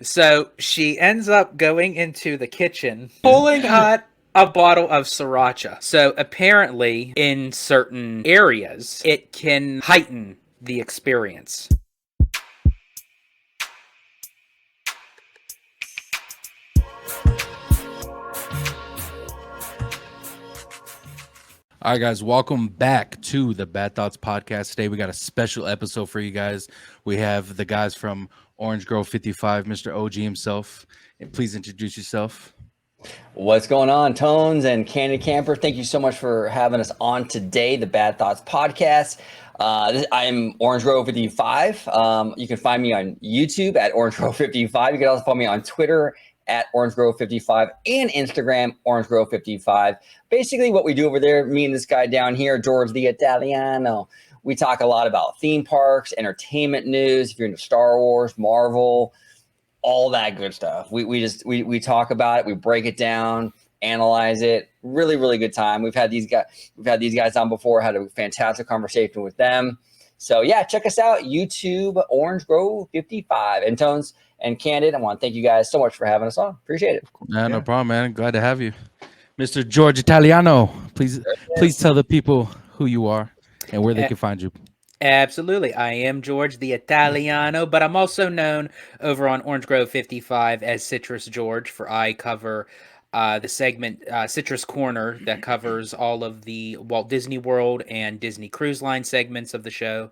So she ends up going into the kitchen, pulling out a bottle of Sriracha. So apparently, in certain areas, it can heighten the experience. All right, guys, welcome back to the Bad Thoughts podcast. Today, we got a special episode for you guys. We have the guys from OrangeGrove55, Mr. OG himself. And please introduce yourself. What's going on, Tones and Candid Camper? Thank you so much for having us on today, the Bad Thoughts podcast. I'm OrangeGrove55. You can find me on YouTube at OrangeGrove55. You can also follow me on Twitter at OrangeGrove55 and Instagram, OrangeGrove55. Basically, what we do over there, me and this guy down here, George the Italiano, we talk a lot about theme parks, entertainment news. If you're into Star Wars, Marvel, all that good stuff. We talk about it, we break it down, analyze it. Really, really good time. We've had these guys on before, had a fantastic conversation with them. So yeah, check us out, YouTube, Orange Grove 55. And Tones and Candid, I want to thank you guys so much for having us on. Appreciate it. No problem, man. Glad to have you. Mr. George Italiano, please tell the people who you are and where they can find you. Absolutely. I am George the Italiano, but I'm also known over on Orange Grove 55 as Citrus George, for I cover the segment Citrus Corner that covers all of the Walt Disney World and Disney Cruise Line segments of the show.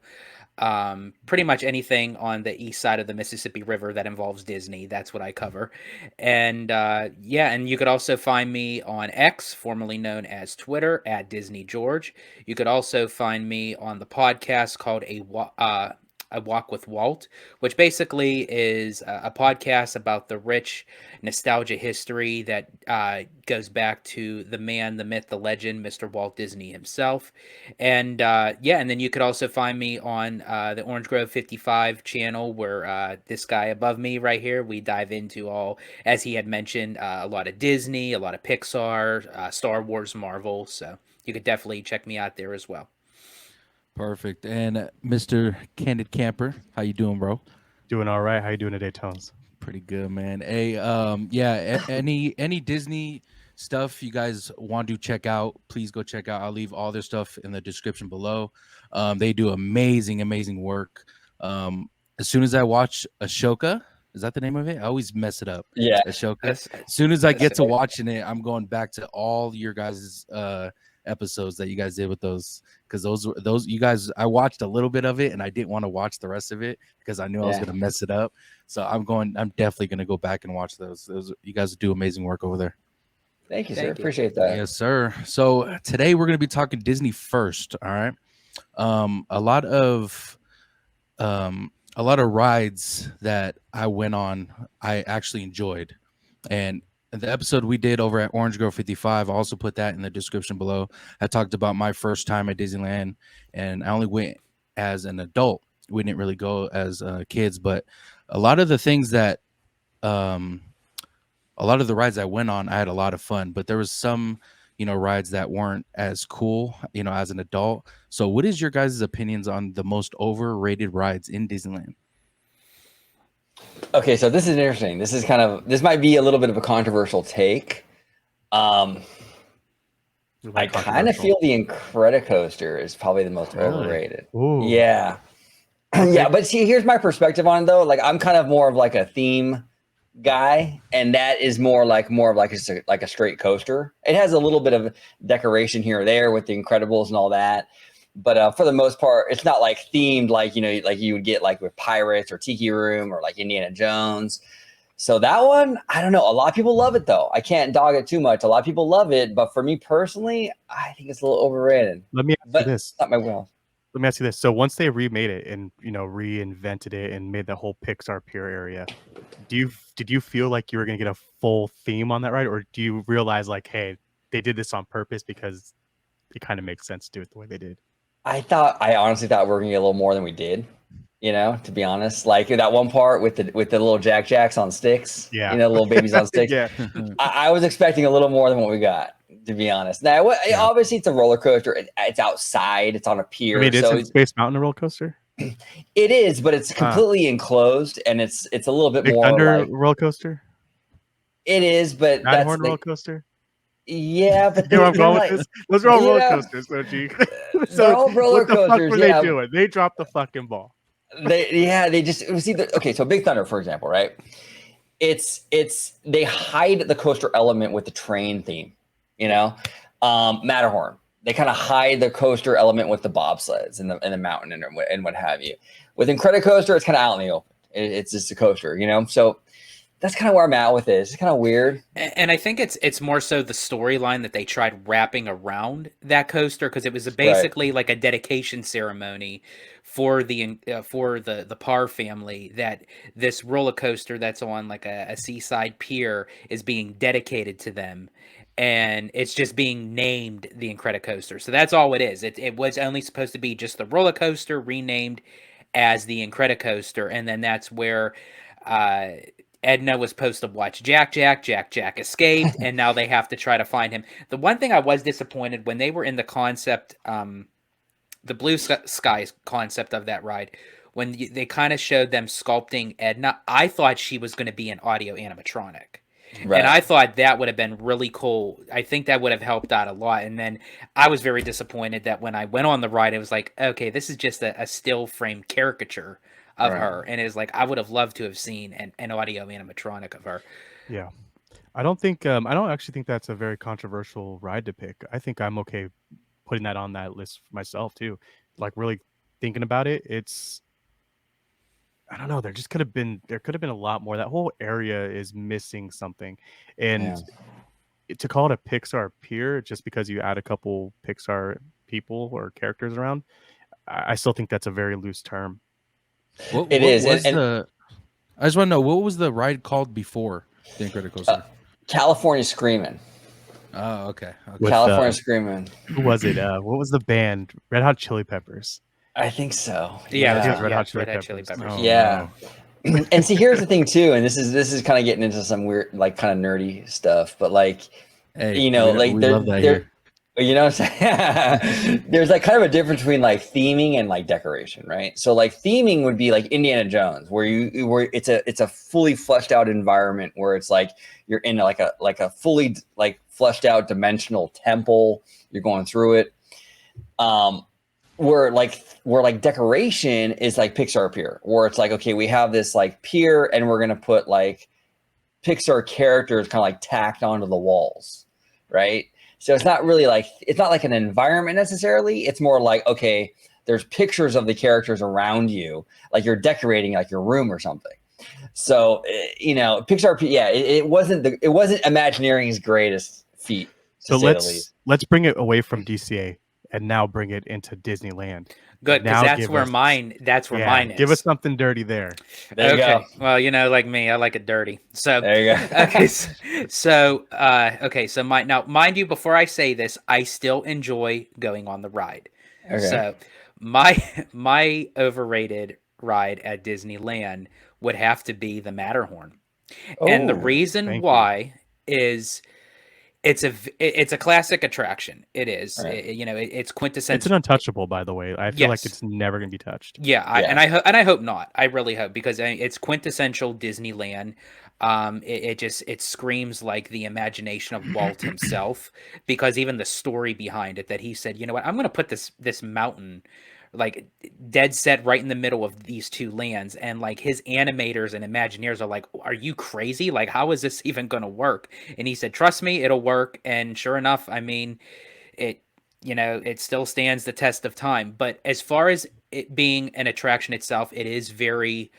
Pretty much anything on the east side of the Mississippi River that involves Disney, that's what I cover. And and you could also find me on X, formerly known as Twitter, at DisneyGeorge. You could also find me on the podcast called A Walk with Walt, which basically is a podcast about the rich nostalgia history that goes back to the man, the myth, the legend, Mr. Walt Disney himself. And and then you could also find me on the Orange Grove 55 channel, where this guy above me right here, we dive into all, as he had mentioned, a lot of Disney, a lot of Pixar, Star Wars, Marvel. So you could definitely check me out there as well. Perfect. And Mr. Candid Camper, how you doing, bro? Doing all right. How you doing today, Tones? Pretty good, man. Hey, any Disney stuff you guys want to check out, please go check out. I'll leave all their stuff in the description below. They do amazing work. As soon as I watch Ashoka, is that the name of it? I always mess it up. Yeah. Ashoka. As soon as I get to watching it, I'm going back to all your guys' episodes that you guys did with those, because those you guys, I watched a little bit of it and I didn't want to watch the rest of it because I knew I was gonna mess it up. So I'm definitely gonna go back and watch those. You guys do amazing work over there. Thank you, sir. Appreciate that. Yes, sir. So today we're gonna be talking Disney first. All right. A lot of rides that I went on, I actually enjoyed. And the episode we did over at Orange Grove 55, I also put that in the description below. I talked about my first time at Disneyland, and I only went as an adult. We didn't really go as kids, but a lot of the things that, a lot of the rides I went on, I had a lot of fun. But there was some, rides that weren't as cool, as an adult. So, what is your guys' opinions on the most overrated rides in Disneyland? Okay, so this is interesting. This might be a little bit of a controversial take. I kind of feel the Incredicoaster is probably the most overrated. Ooh. Yeah. Yeah, but see, here's my perspective on it, though. Like, I'm kind of more of like a theme guy, and that is more of just like a straight coaster. It has a little bit of decoration here or there with the Incredibles and all that. But for the most part, it's not like themed like you would get like with Pirates or Tiki Room or like Indiana Jones. So that one, I don't know. A lot of people love it, though. I can't dog it too much. A lot of people love it, but for me personally, I think it's a little overrated. Let me ask you this. Not my will. Let me ask you this. So once they remade it and reinvented it and made the whole Pixar Pier area, did you feel like you were gonna get a full theme on that ride, or do you realize like, hey, they did this on purpose because it kind of makes sense to do it the way they did? I honestly thought we were gonna get a little more than we did. To be honest, like that one part with the little Jacks on sticks. Yeah. The little babies on sticks. Yeah. I was expecting a little more than what we got, to be honest. Now, obviously, it's a roller coaster. It's outside. It's on a pier. Isn't Space Mountain a roller coaster? It is, but it's completely enclosed, and it's a little bit Big more Thunder like roller coaster, it is, but Matterhorn roller coaster. yeah, but You know where I'm they're going like, with this? Those are all roller yeah, coasters, Soji. they're So all roller what the fuck coasters. were they Yeah, doing? They dropped the fucking ball. they just it was either okay. So Big Thunder, for example, right? It's they hide the coaster element with the train theme, you know. Matterhorn, they kind of hide the coaster element with the bobsleds and the mountain and what have you. With Incredicoaster, it's kind of out in the open. It's just a coaster, you know. So that's kind of where I'm at with it. It's kind of weird. And I think it's more so the storyline that they tried wrapping around that coaster, because it was basically like a dedication ceremony for the Parr family, that this roller coaster that's on like a seaside pier is being dedicated to them, and it's just being named the Incredicoaster. So that's all it is. It was only supposed to be just the roller coaster renamed as the Incredicoaster, and then that's where uh Edna was supposed to watch Jack escaped, and now they have to try to find him. The one thing I was disappointed when they were in the concept, the blue skies concept of that ride, when they kind of showed them sculpting Edna, I thought she was going to be an audio animatronic. Right. And I thought that would have been really cool. I think that would have helped out a lot. And then I was very disappointed that when I went on the ride, it was like, okay, this is just a still frame caricature of her. And it was like, I would have loved to have seen an audio animatronic of her. Yeah. I don't actually think that's a very controversial ride to pick. I think I'm okay putting that on that list for myself too. Like really thinking about it, I don't know. There could have been a lot more. That whole area is missing something. And to call it a Pixar pier just because you add a couple Pixar people or characters around, I still think that's a very loose term. What It is. was the? I just want to know, what was the ride called before the Incredicoaster? California Screaming. Oh, okay. With, California Screaming. Who was it? What was the band? Red Hot Chili Peppers. I think so. Yeah, I think it was yeah, Red Hot Red Hot Chili Chili Peppers. Peppers. Oh, Yeah. no. And see, here's the thing too, and this is kind of getting into some weird, like kind of nerdy stuff, but like, Hey, you know, like we love that here. you know what I'm saying? There's like kind of a difference between like theming and like decoration, right? So like theming would be like Indiana Jones, where it's a fully fleshed out environment where it's like you're in like a fully like fleshed out dimensional temple. You're going through it. Where like decoration is like Pixar pier, where it's like, okay, we have this like pier and we're gonna put like Pixar characters kind of like tacked onto the walls, right? So it's not like an environment necessarily. It's more like, okay, there's pictures of the characters around you, like you're decorating like your room or something. So you know, Pixar, yeah, it wasn't Imagineering's greatest feat. So let's bring it away from DCA and now bring it into Disneyland. Good, because that's where mine is. Give us something dirty there. There you go. Well, you know, like me, I like it dirty. So there you go. Okay, so now, mind you, before I say this, I still enjoy going on the ride. Okay. So my overrated ride at Disneyland would have to be the Matterhorn. And the reason why is it's a classic attraction. It is. Right. It's quintessential. It's an untouchable, by the way. I feel like it's never going to be touched. Yeah, I hope not. I really hope, because it's quintessential Disneyland. It screams like the imagination of Walt himself, because even the story behind it, that he said, you know what, I'm going to put this mountain like dead set right in the middle of these two lands, and like his animators and Imagineers are like, are you crazy? Like, how is this even going to work? And he said, trust me, it'll work. And sure enough, I mean, it still stands the test of time. But as far as it being an attraction itself, it is very,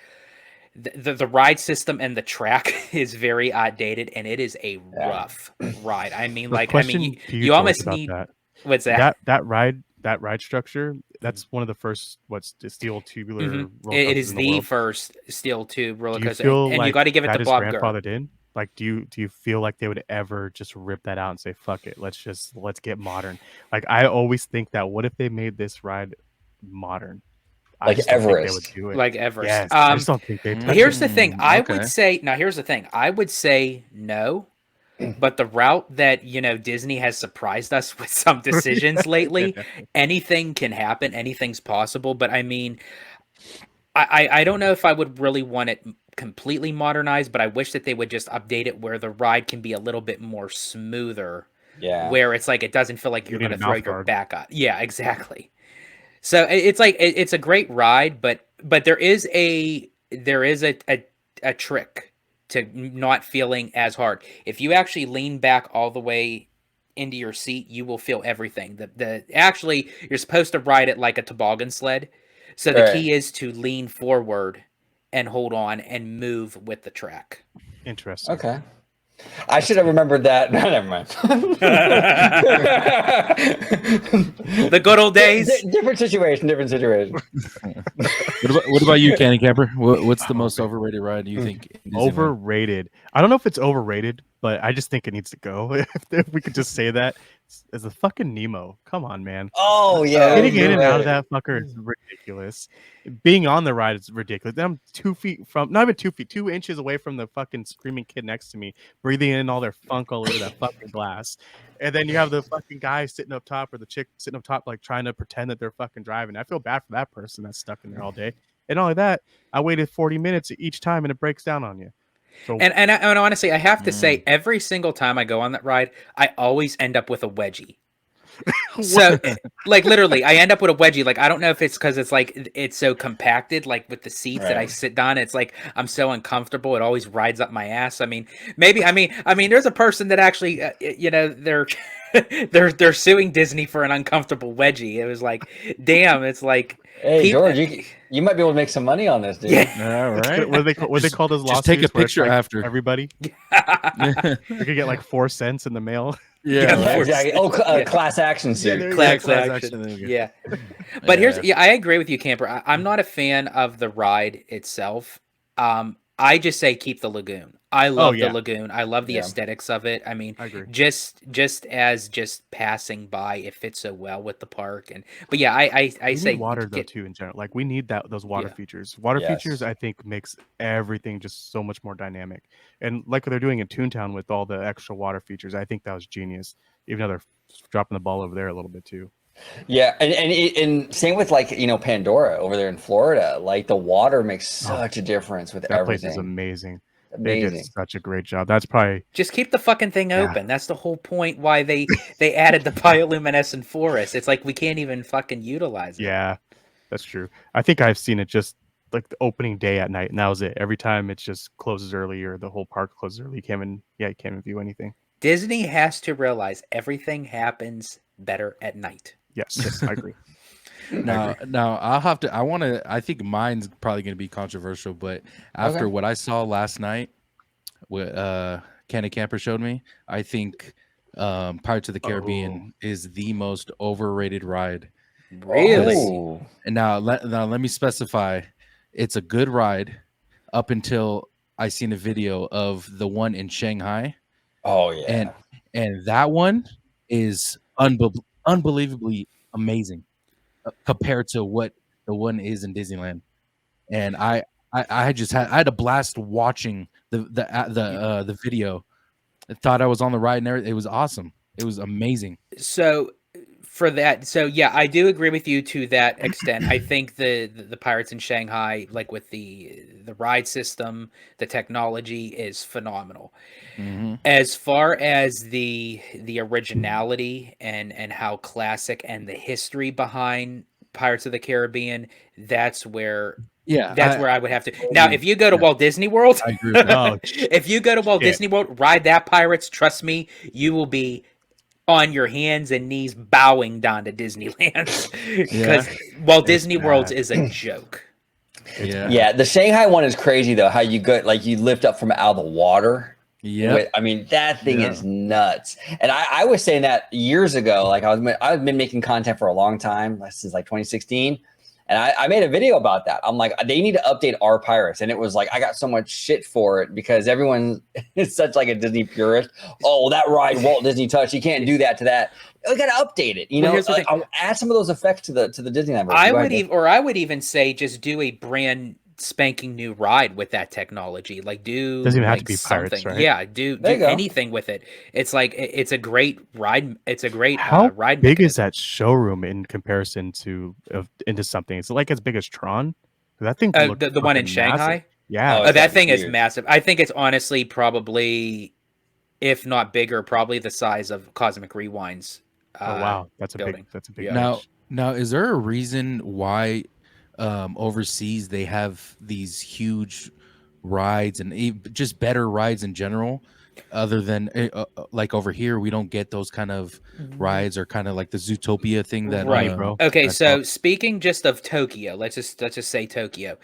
the ride system and the track is very outdated, and it is a rough ride. I mean, you almost need that. What's that? That ride structure, that's one of the first steel tubular roller coasters. It is the first steel tube roller coaster, and you got to give it to Bob Gurr. Grandfathered in? Like, do you feel like they would ever just rip that out and say, fuck it, let's get modern? Like, I always think that, what if they made this ride modern? Like Everest. They would do it. Like Everest. Yes, I just don't think they. Here's the thing. I would say no. But the route that, Disney has surprised us with some decisions lately, anything can happen, anything's possible. But I mean, I don't know if I would really want it completely modernized, but I wish that they would just update it where the ride can be a little bit more smoother, Yeah. where it's like it doesn't feel like You you're need going a to throw mouth your guard. back up. Yeah, exactly. So it's like it's a great ride, but there is a trick to not feeling as hard. If you actually lean back all the way into your seat, you will feel everything. The actually you're supposed to ride it like a toboggan sled. So the Right. key is to lean forward and hold on and move with the track. Interesting. Okay. I should have remembered that. No, never mind. The good old days. Different situation. Different situation. What about you, Candy Camper? What's the Oh, most man. overrated ride you think? in Disneyland? Overrated. I don't know if it's overrated, but I just think it needs to go. If we could just say that, it's a fucking Nemo. Come on, man. Oh yeah. Getting you're in and out of right. that fucker is ridiculous. Being on the ride is ridiculous. I'm 2 feet from, not even 2 feet, 2 inches away from the fucking screaming kid next to me, breathing in all their funk all over that fucking glass. And then you have the fucking guy sitting up top or the chick sitting up top, like trying to pretend that they're fucking driving. I feel bad for that person that's stuck in there all day. And not only that, I waited 40 minutes each time and it breaks down on you. So And honestly, I have to say, every single time I go on that ride, I always end up with a wedgie. So, like literally, I end up with a wedgie. Like I don't know if it's because it's like it's so compacted, like with the seats that I Right. sit down. It's like I'm so uncomfortable. It always rides up my ass. I mean, maybe. I mean, there's a person that actually, they're they're suing Disney for an uncomfortable wedgie. It was like, damn. It's like, Hey George, you might be able to make some money on this, dude. All right. what they call those lawsuits? Just take a where it's picture like after. everybody. Yeah. You could get like 4 cents in the mail. Yeah, Yeah, of exactly. course. Oh, Yeah. class action suit. there you Class class action. action, there you go. Yeah. But Yeah. I agree with you, Camper. I'm not a fan of the ride itself. I just say keep the lagoon. I love yeah. the lagoon. I love the Yeah. aesthetics of it. I mean, I agree. just as passing by, it fits so well with the park. But yeah, I We say need water though get, too in general. Like we need those water Yeah. features. Water Yes. features, I think, makes everything just so much more dynamic. And like they're doing in Toontown with all the extra water features, I think that was genius. Even though they're dropping the ball over there a little bit too. Yeah, and same with like Pandora over there in Florida. Like the water makes such a difference with That place is everything. amazing. They Amazing. did such a great job. That's probably just keep the fucking thing open. That's the whole point why they added the bioluminescent forest. It's like we can't even fucking utilize it. yeah, that's true. I think I've seen it just like the opening day at night, and that was it. Every time it just closes early or the whole park closes early, you can't even view anything. Disney has to realize everything happens better at night. Yes, I agree. Now I think mine's probably going to be controversial, but after Okay. what I saw last night, what Candy Camper showed me, I think Pirates of the Caribbean is the most overrated ride. Really? Oh. And now let me specify, it's a good ride up until I seen a video of the one in Shanghai, Oh yeah. and that one is unbelievably amazing compared to what the one is in Disneyland. And I had a blast watching the video. I thought I was on the ride and everything. It was awesome. It was amazing. So for that, so yeah, I do agree with you to that extent. I think the Pirates in Shanghai, like with the ride system, the technology is phenomenal. Mhm. As far as the originality and how classic and the history behind Pirates of the Caribbean, that's where where I would have to. Now, if you go to Walt Disney World, I agree with that. Oh, if you go to Walt shit. Disney World, ride that Pirates, trust me, you will be on your hands and knees bowing down to Disneyland because Walt Disney World is a joke. Yeah, the Shanghai one is crazy though. How you you lift up from out of the water. Yeah. I mean, that thing is nuts. And I was saying that years ago. Like I've been making content for a long time, since like 2016. And I made a video about that. I'm like, they need to update our Pirates. And it was like, I got so much shit for it because everyone is such like a Disney purist. Oh, that ride, Walt Disney Touch. You can't do that to that. We got to update it. You know, here's the thing. I'll add some of those effects to the Disneyland version. I would even say just do a brand spanking new ride with that technology. Like do Doesn't even have like to be something. Pirates, right? Yeah, do There you go. anything with it. It's like it's a great ride. It's a great How ride. big is mechanism. that showroom in comparison to into something? Is it like as big as Tron? That thing looked The one in fucking Shanghai. massive. Yeah. Oh, That thing is huge. massive. I think it's honestly probably, if not bigger, probably the size of Cosmic Rewind's Oh wow, that's a building. big Yeah. pitch. Now, is there a reason why overseas they have these huge rides and just better rides in general, other than like over here we don't get those kind of rides, or kind of like the Zootopia thing that Right. bro. Okay, I saw. so speaking just of Tokyo, let's just say Tokyo.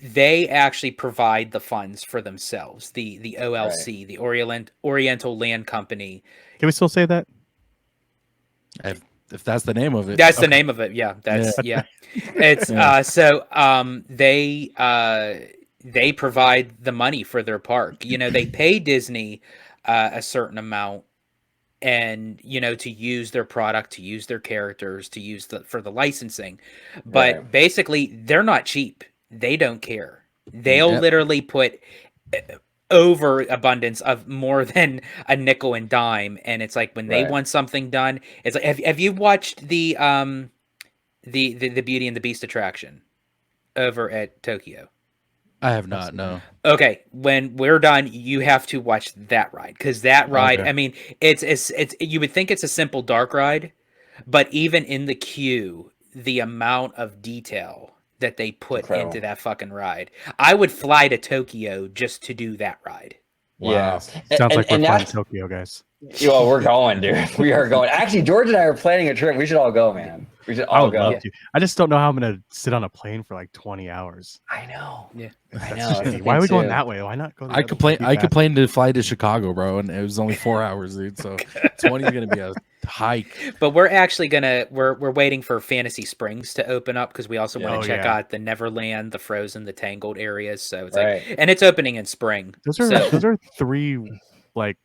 They actually provide the funds for themselves. The OLC, the Oriental Land Company. Can we still say that? If that's the name of it. That's the name of it. Yeah, that's Yeah. It's Yeah. they provide the money for their park. You know, they pay Disney a certain amount, and to use their product, to use their characters, to use for the licensing. But Right. basically, they're not cheap. They don't care. They'll Yep. literally put overabundance of more than a nickel and dime, and it's like when they Right. want something done, it's like, have you watched the Beauty and the Beast attraction over at Tokyo? I have not. No. Okay, when we're done, you have to watch that ride, because that ride, Okay. I mean, it's you would think it's a simple dark ride, but even in the queue, the amount of detail that they put Incredible. into that fucking ride. I would fly to Tokyo just to do that ride. Yeah. Sounds like we're flying that's, to Tokyo, guys. well, we're going, dude. We are going. Actually, George and I are planning a trip. We should all go, man. We should I all would go. love to. I just don't know how I'm gonna sit on a plane for like 20 hours. I know. Yeah. I That's know. shitty. that's the Why are thing, we going too. that way? Why not go? The I other complain. way? I complained to fly to Chicago, bro, and it was only 4 hours, dude. So 20 is gonna be a hike. But we're actually we're waiting for Fantasy Springs to open up, because we also want Oh, to check yeah. out the Neverland, the Frozen, the Tangled areas. So it's Right. like, and it's opening in spring. Those are So those are three like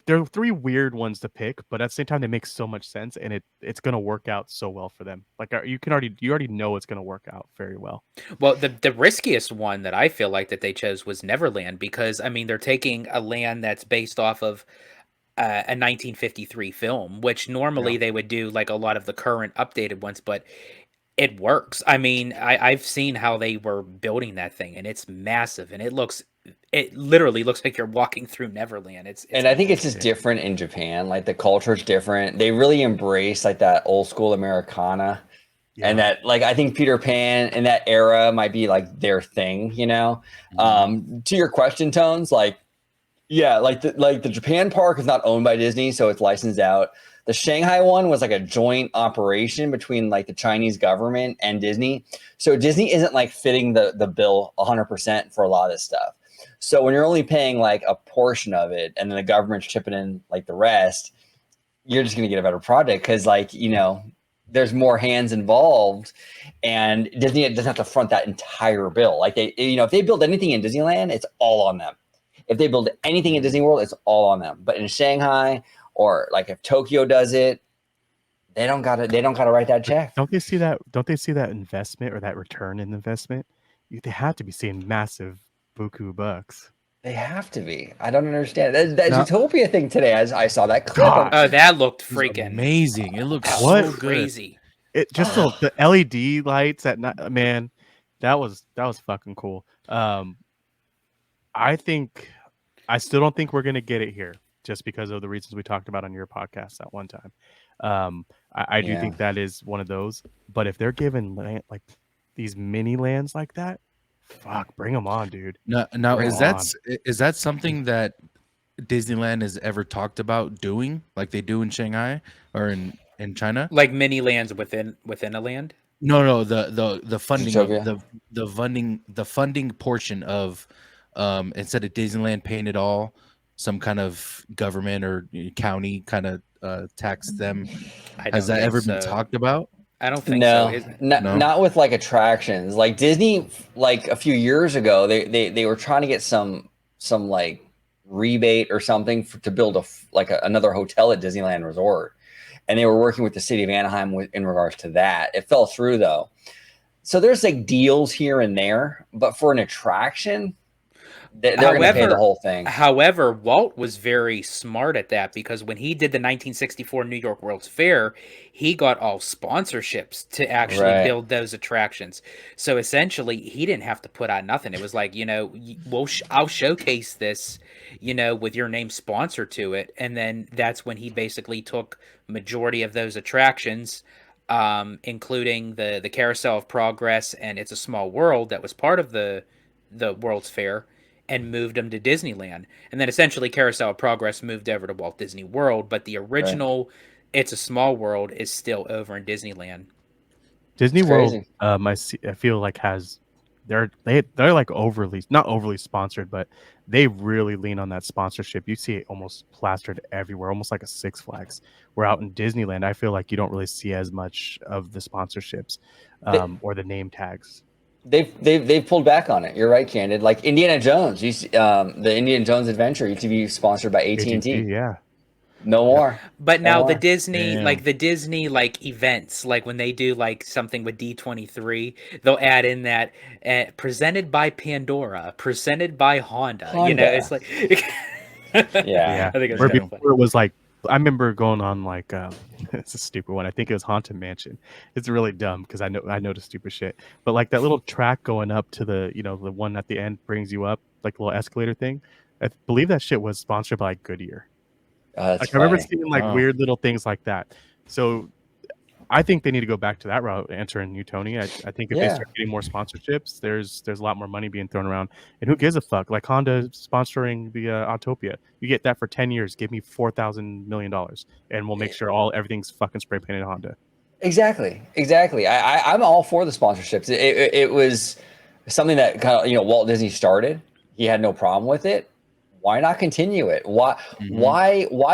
they're three weird ones to pick, but at the same time they make so much sense, and it's gonna work out so well for them. Like you already know it's gonna work out very well. well, the riskiest one that I feel like that they chose was Neverland, because I mean they're taking a land that's based off of a 1953 film, which normally they would do like a lot of the current updated ones, but it works. I mean, I've seen how they were building that thing, and it's massive, and it literally looks like you're walking through Neverland. It's And I think it's just different in Japan. Like the culture's different. They really embrace like that old school Americana. And that, like, I think Peter Pan in that era might be like their thing, To your question, Tones, like, yeah, like the Japan park is not owned by Disney, so it's licensed out. The Shanghai one was like a joint operation between like the Chinese government and Disney. So Disney isn't like fitting the bill 100% for a lot of this stuff. So when you're only paying like a portion of it and then the government's chipping in like the rest, you're just going to get a better product because like, there's more hands involved, and Disney doesn't have to front that entire bill. Like they, if they build anything in Disneyland, it's all on them. If they build anything in Disney World, it's all on them. But in Shanghai, or like if Tokyo does it, they don't gotta write that check. Don't they see that investment or that return in investment? They have to be seeing massive buku bucks. They have to be. I don't understand. That Utopia thing today, as I saw that clip. Oh, that looked freaking amazing. It looks What? so good. crazy. It just the LED lights at night, man. That was fucking cool. I still don't think we're gonna get it here, just because of the reasons we talked about on your podcast at one time. I do think that is one of those. But if they're given like these mini lands like that, fuck, bring them on, dude. Now is that something that Disneyland has ever talked about doing, like they do in Shanghai or in China? Like mini lands within a land? No, the funding Utopia? of the funding portion of instead of Disneyland paying it all, some kind of government or county kind of tax them. Has that ever been talked about? I don't think No, so. not with like attractions. Like Disney, like a few years ago, they were trying to get some like rebate or something to build another hotel at Disneyland Resort, and they were working with the city of Anaheim in regards to that. It fell through though. So there's like deals here and there, but for an attraction, They're going to pay the whole thing. However, Walt was very smart at that, because when he did the 1964 New York World's Fair, he got all sponsorships to actually Right. build those attractions. So essentially, he didn't have to put out nothing. It was like, I'll showcase this, with your name sponsored to it. And then that's when he basically took majority of those attractions, including the Carousel of Progress and It's a Small World that was part of the World's Fair, and moved them to Disneyland. And then essentially Carousel of Progress moved over to Walt Disney World, but the original It's a Small World is still over in Disneyland. Disney World, I feel like they're like not overly sponsored, but they really lean on that sponsorship. You see it almost plastered everywhere, almost like a Six Flags. Where out in Disneyland, I feel like you don't really see as much of the sponsorships or the name tags. They've pulled back on it. You're right, Candid. Like Indiana Jones, the Indiana Jones Adventure used to be sponsored by AT&T. Yeah. No more. But No now more. the Disney events, like when they do like something with D23, they'll add in that presented by Pandora, presented by Honda. It's like yeah. I think it's Where kind of before it was like, I remember going on like it's a stupid one. I think it was Haunted Mansion. It's really dumb because I know the stupid shit. But like that little track going up to the the one at the end brings you up, like the little escalator thing. I believe that shit was sponsored by Goodyear. That's I remember seeing like weird little things like that. So I think they need to go back to that route, answering you, Tony. I think if they start getting more sponsorships, there's a lot more money being thrown around. And who gives a fuck? Like Honda sponsoring the Autopia. You get that for 10 years. Give me $4,000 million and we'll make sure everything's fucking spray painted Honda. Exactly. I'm all for the sponsorships. It was something that kind of, Walt Disney started. He had no problem with it. Why not continue it? Why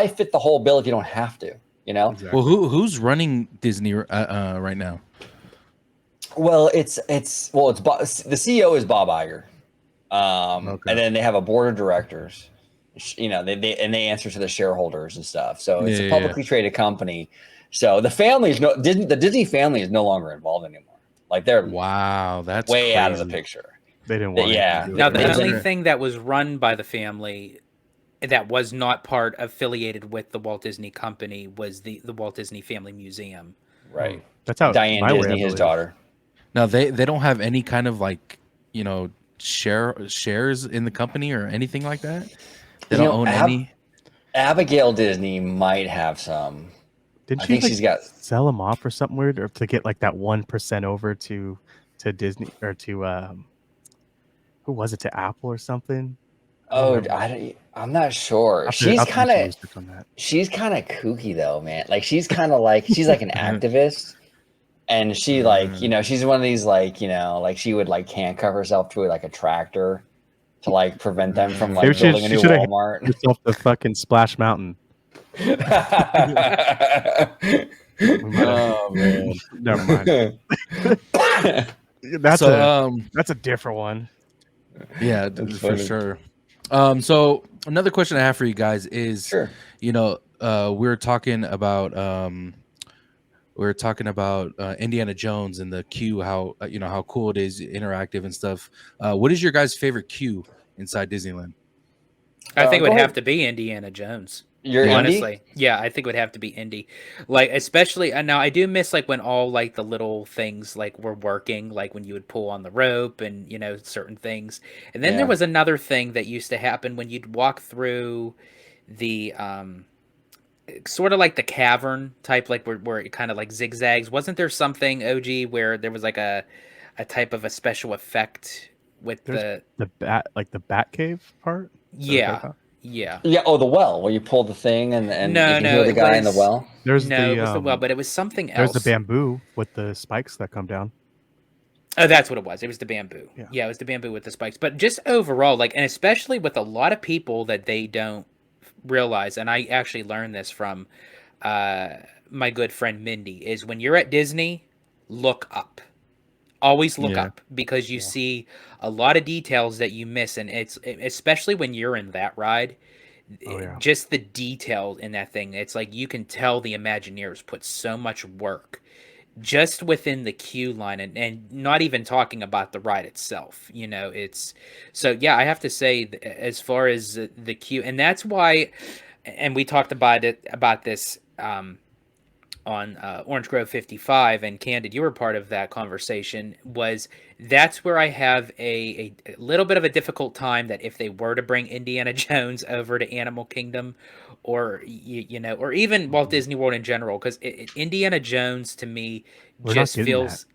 fit the whole bill if you don't have to? Exactly. Well, who's running Disney right now? Well, the CEO is Bob Iger, and then they have a board of directors. They answer to the shareholders and stuff. So it's a publicly traded company. So the Disney family is no longer involved anymore. Like they're that's way crazy. out of the picture. They didn't want. Now the only thing that was run by the family that was not affiliated with the Walt Disney Company was the Walt Disney Family Museum. Right. That's how Diane Disney, his daughter. Now they don't have any kind of like shares in the company or anything like that. They don't own any. Abigail Disney might have some. Didn't she? She's got sell them off or something weird, or to get like that 1% over to Disney or to who was it, to Apple or something? Oh, I'm not sure. She's kind of kooky though, man. Like she's like an activist, and she she's one of these like she would like handcuff herself to like a tractor to like prevent them from like building a new Walmart. Herself the fucking Splash Mountain. Oh man, never mind. That's a different one. Yeah, for sure. So another question I have for you guys is, we're talking about Indiana Jones and the queue, how how cool it is, interactive and stuff. What is your guys' favorite queue inside Disneyland? I think it would have to be Indiana Jones. Honestly, yeah, I think it would have to be Indy. Like, especially now, I do miss like when all like the little things like were working, like when you would pull on the rope and certain things. And then there was another thing that used to happen when you'd walk through the sort of like the cavern type, like where it kind of like zigzags. Wasn't there something, OG, where there was like a type of a special effect with the bat cave part? Yeah. Oh, the you where you pull the thing and you can hear the guy in the well. It was the well, but it was something else. There's the bamboo with the spikes that come down. Oh, that's what it was. It was the bamboo. Yeah, it was the bamboo with the spikes. But just overall, like, and especially with a lot of people that they don't realize, and I actually learned this from my good friend Mindy, is when you're at Disney, look up. Always look up, because you see a lot of details that you miss, and it's especially when you're in that ride. Just the detail in that thing. It's like you can tell the Imagineers put so much work just within the queue line, and not even talking about the ride itself. It's so yeah. I have to say, as far as the queue, and that's why, and we talked about this. On Orange Grove 55, and Candid, you were part of that conversation, that's where I have a little bit of a difficult time that if they were to bring Indiana Jones over to Animal Kingdom, or or even Walt Disney World in general, because Indiana Jones to me We're not just getting that. feels,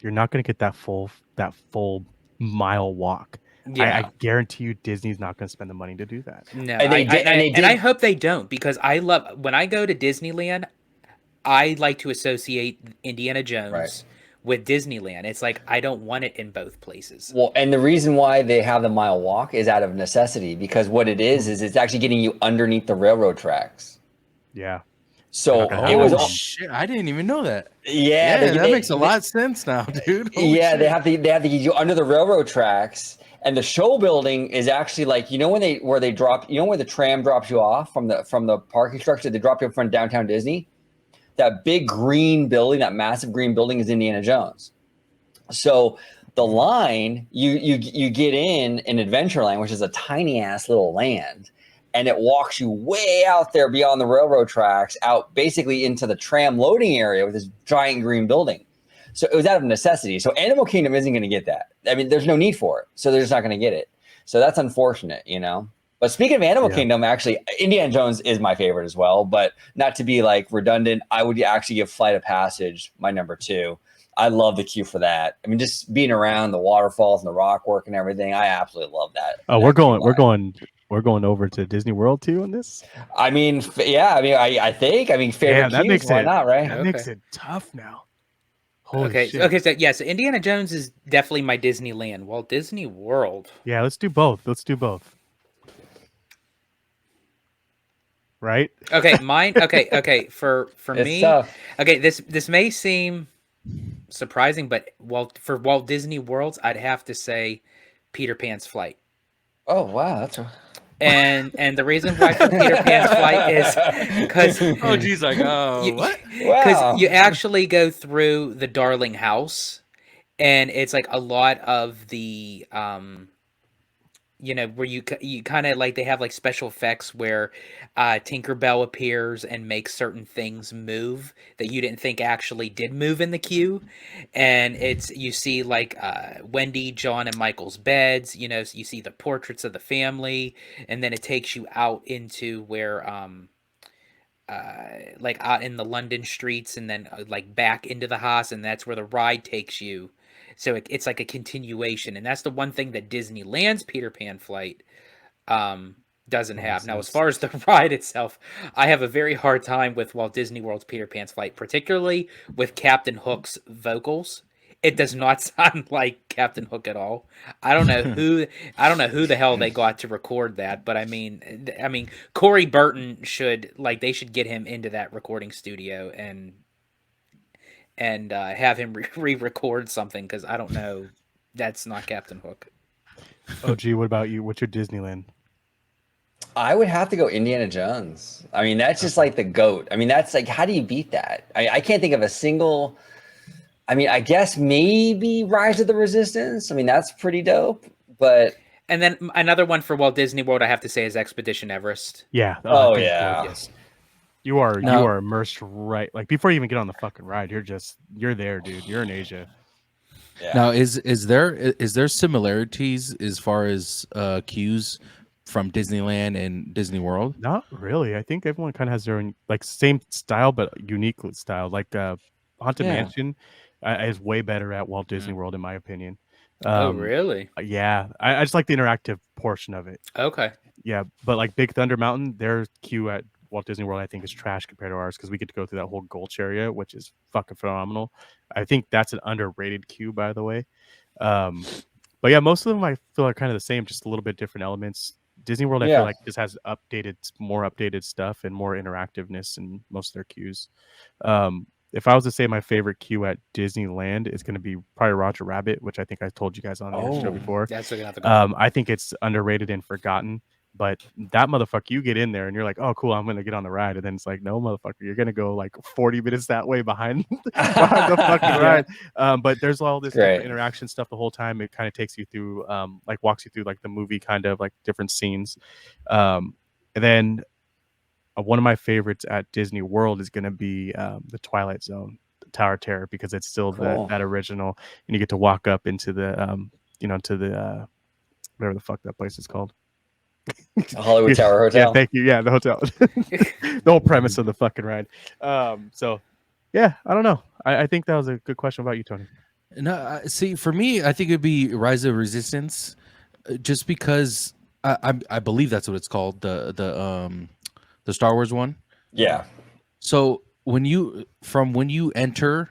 You're not going to get that full mile walk. yeah. I guarantee you Disney's not going to spend the money to do that. No, And they did, and they and I did. hope they don't, because I love when I go to Disneyland, I like to associate Indiana Jones Right. with Disneyland. It's like I don't want it in both places. Well, and the reason why they have the mile walk is out of necessity, because what it is it's actually getting you underneath the railroad tracks. Yeah. So Okay. it was Oh shit! I didn't even know that. yeah, that makes a lot of sense now, dude. Holy yeah, shit. they have to get you under the railroad tracks, and the show building is actually like where they drop where the tram drops you off from the parking structure. They drop you in front of downtown Disney. That big green building, that massive green building, is Indiana Jones. So the line you get in Adventureland, which is a tiny ass little land, and it walks you way out there beyond the railroad tracks, out basically into the tram loading area with this giant green building. So it was out of necessity. So Animal Kingdom isn't going to get that. I mean, there's no need for it. So they're just not going to get it. So that's unfortunate, But speaking of Animal Kingdom, actually, Indiana Jones is my favorite as well. But not to be like redundant, I would actually give Flight of Passage my number 2. I love the queue for that. I mean, just being around the waterfalls and the rock work and everything, I absolutely love that. Oh, we're going over to Disney World too on this. I mean, yeah. I mean, I think. I mean, favorite that queues, makes why it not, right? That makes it tough now. Holy Okay, shit. okay, so yeah, so Indiana Jones is definitely my Disneyland. Walt Disney World. Yeah, let's do both. Right? Okay, mine. Okay. For It's me, tough. okay. This may seem surprising, but for Walt Disney Worlds, I'd have to say Peter Pan's Flight. Oh wow, that's And the reason why for Peter Pan's Flight is because Oh geez, like what? wow. you actually go through the Darling House, and it's like a lot of the where you kind of like they have like special effects where Tinkerbell appears and makes certain things move that you didn't think actually did move in the queue, and you see like Wendy, John, and Michael's beds. So you see the portraits of the family, and then it takes you out into where like out in the London streets, and then like back into the house, and that's where the ride takes you. So it's like a continuation, and that's the one thing that Disneyland's Peter Pan Flight doesn't have. Now, as far as the ride itself, I have a very hard time with Walt Disney World's Peter Pan's Flight, particularly with Captain Hook's vocals. It does not sound like Captain Hook at all. I don't know who the hell they got to record that, but I mean Corey Burton should get him into that recording studio and have him re-record something, because I don't know, that's not Captain Hook. Oh gee, what about you? What's your Disneyland? I would have to go Indiana Jones. I mean, that's just like the GOAT. I mean, that's like, how do you beat that? I can't think of a single. I mean, I guess maybe Rise of the Resistance. I mean, that's pretty dope. But And then another one for Walt Disney World, I have to say, is Expedition Everest. Yeah. Oh, thank yeah. God. You are No. you are immersed right. Like before you even get on the fucking ride, you're there, dude. You're in Asia. yeah. Now, is there similarities as far as queues from Disneyland and Disney World? Not really. I think everyone kind of has their own like same style, but unique style. Like Haunted Yeah. Mansion is way better at Walt Disney World, in my opinion. Oh, really? Yeah, I just like the interactive portion of it. Okay. Yeah, but like Big Thunder Mountain, their queue at Walt Disney World, I think, is trash compared to ours because we get to go through that whole Gulch area, which is fucking phenomenal. I think that's an underrated queue, by the way. But yeah, most of them I feel are kind of the same, just a little bit different elements. Disney World, I Yeah. feel like just has more updated stuff and more interactiveness in most of their queues. If I was to say my favorite queue at Disneyland, it's going to be probably Roger Rabbit, which I think I told you guys on the show Oh. before. That's another good one. I think it's underrated and forgotten. But that motherfucker, you get in there and you're like, oh, cool, I'm gonna get on the ride, and then it's like, no, motherfucker, you're gonna go like 40 minutes that way behind behind the fucking ride. But there's all this different interaction stuff the whole time. It kind of takes you through, like walks you through like the movie kind of like different scenes. And then one of my favorites at Disney World is gonna be the Twilight Zone, the Tower of Terror, because it's still that original, and you get to walk up into the to the whatever the fuck that place is called. Hollywood Tower Hotel. Yeah, thank you. Yeah, the hotel. The whole premise of the fucking ride. So yeah, I don't know. I think that was a good question about you, Tony. No, see, for me, I think it'd be Rise of Resistance, just because I believe that's what it's called, the Star Wars one. Yeah. So when you enter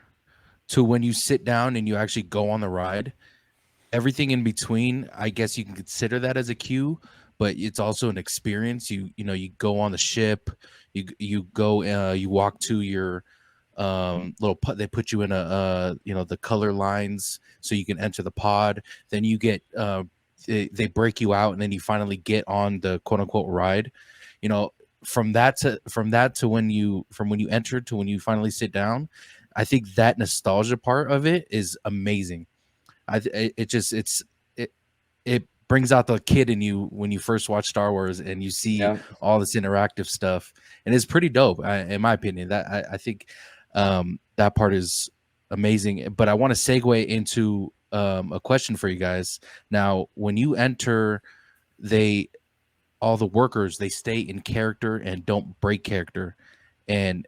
to when you sit down and you actually go on the ride, everything in between, I guess you can consider that as a queue, but it's also an experience. You go on the ship, you go, you walk to your little they put you in a the color lines so you can enter the pod. Then you get they break you out, and then you finally get on the quote unquote ride. From when you enter to when you finally sit down, I think that nostalgia part of it is amazing. It brings out the kid in you when you first watch Star Wars and you see all this interactive stuff, and it's pretty dope. In my opinion, that I think that part is amazing. But I want to segue into a question for you guys. Now, when you enter, all the workers, they stay in character and don't break character, and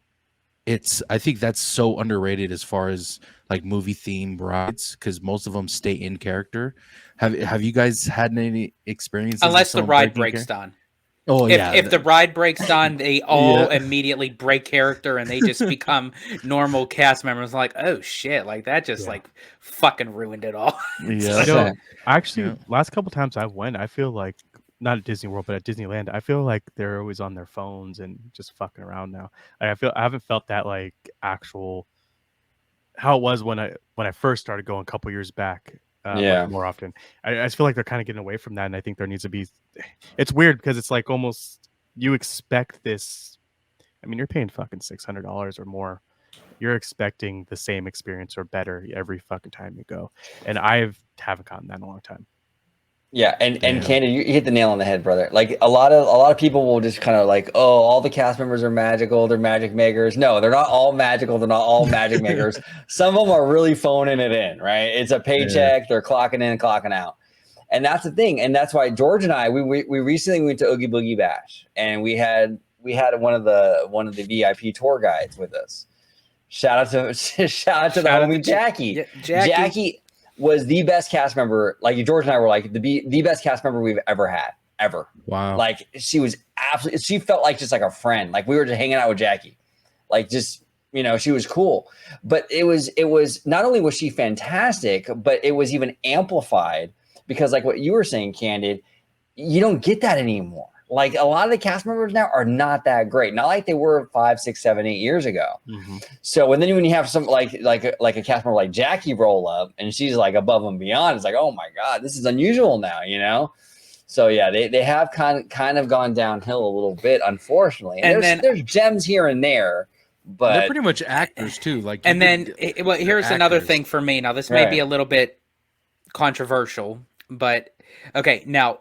I think that's so underrated as far as like movie themed rides, because most of them stay in character. Have you guys had any experiences? Unless the ride breaks down. Oh, if the ride breaks down, they all immediately break character and they just become normal cast members. Like, oh shit, like that just like fucking ruined it all. Yeah. Actually, last couple times I went, I feel like, not at Disney World, but at Disneyland, I feel like they're always on their phones and just fucking around now. I haven't felt that like actual how it was when I first started going a couple years back. Like more often. I just feel like they're kind of getting away from that, and I think there needs to be. It's weird because it's like almost you expect this. I mean, you're paying fucking $600 or more. You're expecting the same experience or better every fucking time you go, and I haven't gotten that in a long time. Yeah, and Candid, you hit the nail on the head, brother. Like a lot of people will just kind of like, oh, all the cast members are magical, they're magic makers. No, they're not all magical, they're not all magic makers. Some of them are really phoning it in, right? It's a paycheck, they're clocking in and clocking out. And that's the thing. And that's why George and I, we recently went to Oogie Boogie Bash, and we had one of the VIP tour guides with us. Shout out to the homie Jackie. Jackie was the best cast member. Like George and I were like the best cast member we've ever had, ever. Wow. Like she was absolutely, she felt like just like a friend. Like we were just hanging out with Jackie. Like just, she was cool. But it was not only was she fantastic, but it was even amplified because like what you were saying, Candid, you don't get that anymore. Like a lot of the cast members now are not that great. Not like they were 5, 6, 7, 8 years ago. Mm-hmm. So and then when you have some like a cast member like Jackie roll up and she's like above and beyond, it's like, oh my God, this is unusual now, So yeah, they have kind of gone downhill a little bit, unfortunately. And there's gems here and there, but they're pretty much actors too. Like, and then here's another thing for me. Now this may be a little bit controversial, but okay, now.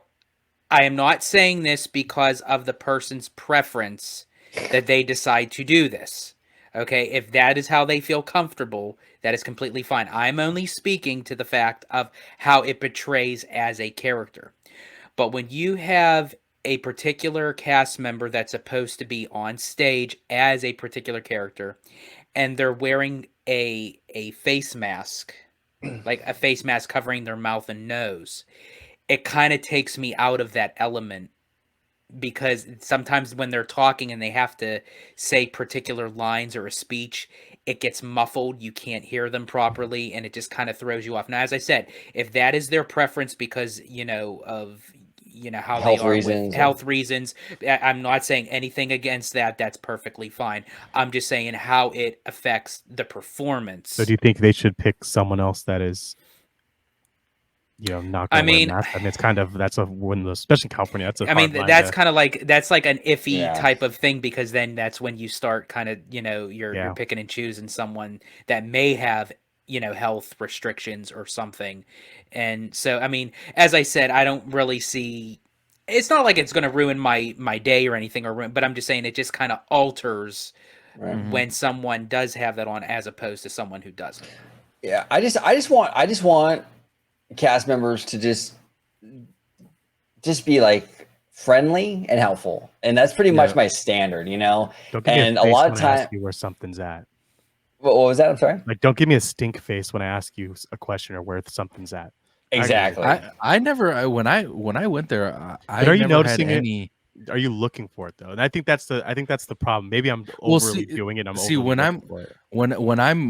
I am not saying this because of the person's preference that they decide to do this. Okay, if that is how they feel comfortable, that is completely fine. I'm only speaking to the fact of how it portrays as a character. But when you have a particular cast member that's supposed to be on stage as a particular character, and they're wearing a face mask, like a face mask covering their mouth and nose, it kind of takes me out of that element because sometimes when they're talking and they have to say particular lines or a speech, it gets muffled. You can't hear them properly, and it just kind of throws you off. Now, as I said, if that is their preference because, of how health they are reasons, with health reasons, I'm not saying anything against that. That's perfectly fine. I'm just saying how it affects the performance. So do you think they should pick someone else that is not I gonna wear a mean, mask. I mean, it's kind of that's a one of those, especially in California. That's a I mean, hard line that's to- kind of like that's like an iffy Yeah. type of thing, because then that's when you start kind of, you're Yeah. picking and choosing someone that may have, health restrictions or something. And so, I mean, as I said, I don't really see, it's not like it's going to ruin my day or anything, but I'm just saying it just kind of alters Right. Mhm. when someone does have that on as opposed to someone who doesn't. Yeah, I just want cast members to just be like friendly and helpful, and that's pretty much Yeah. my standard, Don't give And me a a face lot of when I ask time, you where something's at. what was that? I'm sorry. Like, don't give me a stink face when I ask you a question or where something's at. Exactly. I never when I went there, I But are you never noticing had it? any. Are you looking for it though? And I think that's the problem. Maybe I'm Well, overly doing it. I'm see, overly when looking I'm for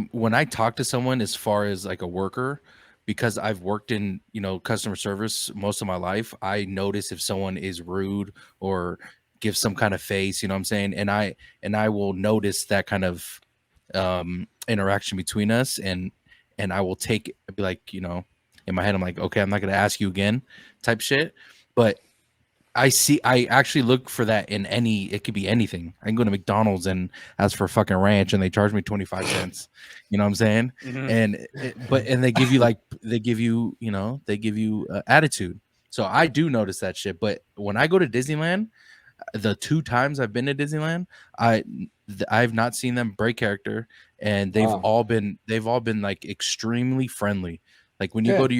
it. when I talk to someone as far as like a worker, because I've worked in customer service most of my life, I notice if someone is rude or gives some kind of face, you know what I'm saying, and I will notice that kind of interaction between us, and I will be like, in my head, I'm like, okay, I'm not gonna ask you again, type shit, but I actually look for that in it could be anything. I can go to McDonald's and ask for a fucking ranch and they charge me 25 cents. You know what I'm saying? Mhm. And they give you attitude. So I do notice that shit. But when I go to Disneyland, the 2 times I've been to Disneyland, I've not seen them break character, and they've Wow. all been like extremely friendly. Like when you go to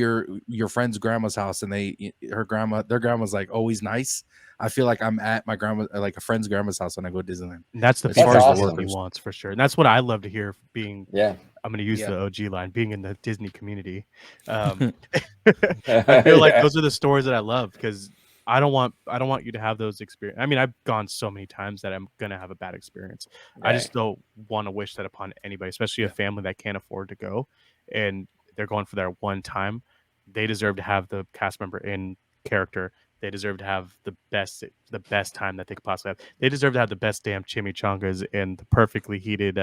your friend's grandma's house and their grandma's like always nice. I feel like I'm at my grandma, like a friend's grandma's house when I go to Disneyland. And that's the As feedback far as that the Disney workers. wants for sure. And that's what I love to hear. I'm going to use Yeah. the OG line, being in the Disney community. I feel like those are the stories that I love, because I don't want you to have those experiences. I mean, I've gone so many times that I'm gonna have a bad experience. I just don't want to wish that upon anybody, especially a family that can't afford to go and they're going for their one time. They deserve to have the cast member in character. They deserve to have the best time that they could possibly have. They deserve to have the best damn chimichangas and the perfectly heated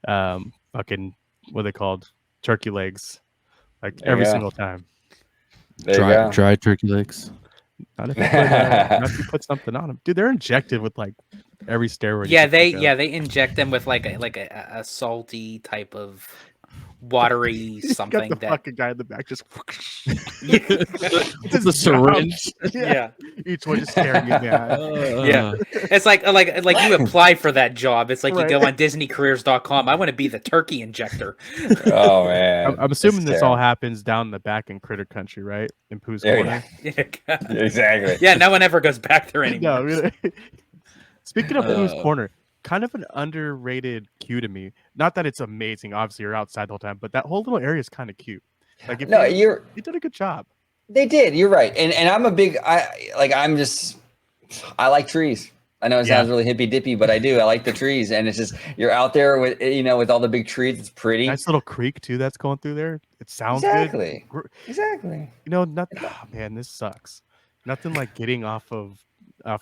fucking, what are they called, turkey legs, like There you every go. single time. There you go. Dry turkey legs. Not if you put something on them, dude. They're injected with like every steroid. you Yeah, can they think of. they inject them with like a salty type of watery You got something the that fucking guy in the back just The syringe. yeah. Each one just staring you in the eye. Yeah. It's like you apply for that job. It's like you go Right. on DisneyCareers.com. I want to be the turkey injector. Oh man. I'm assuming That's this all terrible. happens down in the back in Critter Country, right? In Pooh's There you Corner. Yeah. Exactly. Yeah, no one ever goes back there anymore. No, really. Speaking of Pooh's Uh, Corner, kind of an underrated queue to me. Not that it's amazing. Obviously, you're outside the whole time, but that whole little area is kind of cute. Like, if No, you did a good job. they did. You're right. And I'm a big I like trees. I know it sounds really hippy dippy, but I do. I like the trees, and it's just you're out there with with all the big trees. It's pretty. Nice little creek too that's going through there. It sounds Exactly. good. Exactly. Man, this sucks. Nothing like getting off of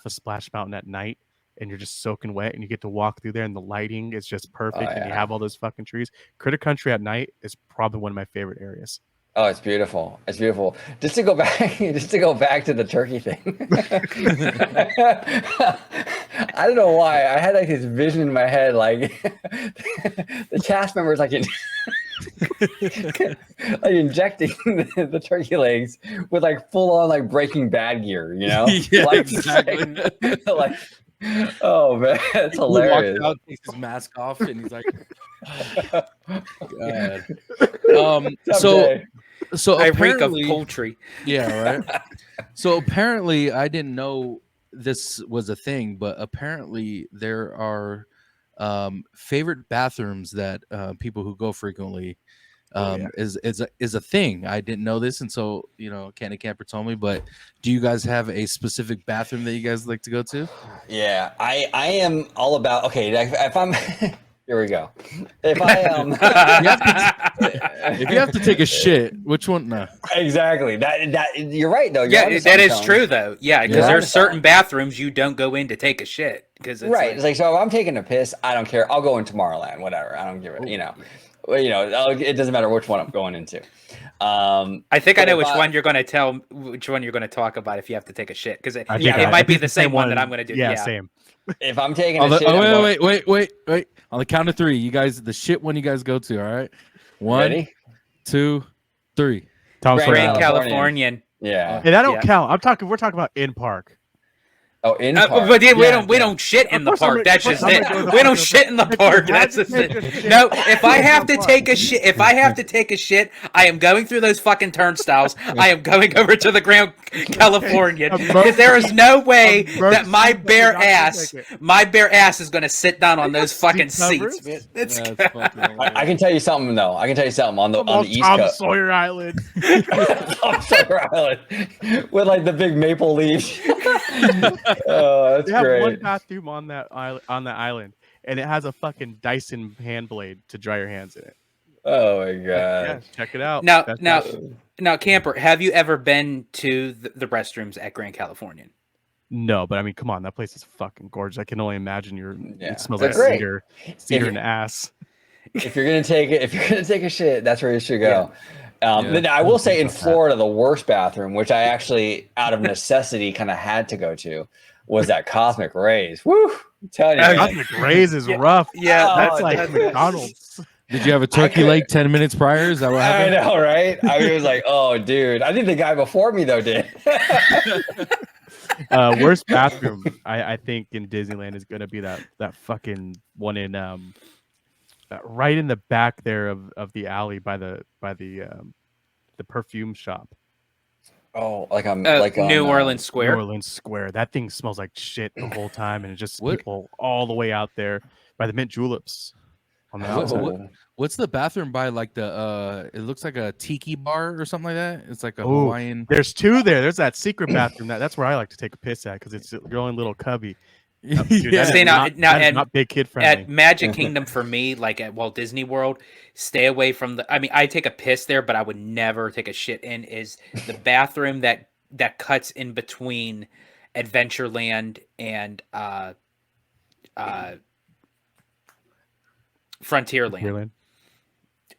Splash Mountain at night and you're just soaking wet and you get to walk through there and the lighting is just perfect and you yeah. have all those fucking trees. Critter Country at night is probably one of my favorite areas. Oh, it's beautiful. It's beautiful. Just to go back to the turkey thing. I don't know why. I had like this vision in my head, like the cast members like injecting the turkey legs with like full on like Breaking Bad gear, Yeah, like, exactly. like, oh man, that's He walks hilarious. out, takes his mask off, and he's like, God. Someday. So I reek of apparently, poultry. yeah, right. So apparently, I didn't know this was a thing, but apparently there are favorite bathrooms that people who go frequently is a thing. I didn't know this, and so Candy Camper told me. But do you guys have a specific bathroom that you guys like to go to? Yeah, I am all about. Okay, if I'm here, we go. If I am, If you have to take a shit, which one? No. exactly. That you're right though. You're Yeah, onto that is something, true though. Yeah, because Yeah. there's certain bathrooms you don't go in to take a shit because it's Right. like- It's like, so if I'm taking a piss, I don't care. I'll go in Tomorrowland, whatever. I don't give it, well, it doesn't matter which one I'm going into. I think I know which one you're going to talk about if you have to take a shit, because it I might be the same one that I'm going to do. Yeah, same. If I'm taking a shit, wait. On the count of three, you guys, the shit one you guys go to, all right? 1, Ready? 2, 3. Grand Californian. Yeah. And I don't count. We're talking about in park. Oh, in park. But we don't shit in the park. That's just it. We don't shit in the park. That's just it. No, if I have to take a shit, I am going through those fucking turnstiles. I am going over to the Grand Californian, because there is no way that my bare ass is going to sit down on those fucking seats. I can tell you something though. On the East Tom Coast. Sawyer Island. Tom Sawyer Island with like the big maple leaves. Oh, that's they have great. one bathroom on that island, and it has a fucking Dyson hand blade to dry your hands in it. Oh my god! Yeah, check it out. Now, Camper, have you ever been to the restrooms at Grand Californian? No, but I mean, come on, that place is fucking gorgeous. I can only imagine it smells They're like great. cedar and ass. If you're gonna take a shit, that's where you should go. But I will say in Florida, the worst bathroom, which I actually out of necessity kind of had to go to, was that Cosmic Rays. Woo! I'm telling you, Cosmic Rays is rough. Yeah, that's like McDonald's. Did you have a turkey leg 10 minutes prior? Is that what happened? I know, right? I was like, oh, dude. I think the guy before me though did. Worst bathroom, I think in Disneyland is gonna be that fucking one in right in the back there of the alley by the perfume shop. Oh, New Orleans Square. New Orleans Square. That thing smells like shit the whole time, and it's just people all the way out there by the mint juleps on the outside. What's the bathroom by like the it looks like a tiki bar or something like that? It's like a Hawaiian. There's two there. There's that secret bathroom that's where I like to take a piss at, because it's your own little cubby. Dude, not big kid friendly. At Magic Kingdom, for me, like at Walt Disney World, stay away from I take a piss there, but I would never take a shit in is the bathroom that cuts in between Adventureland and Frontierland.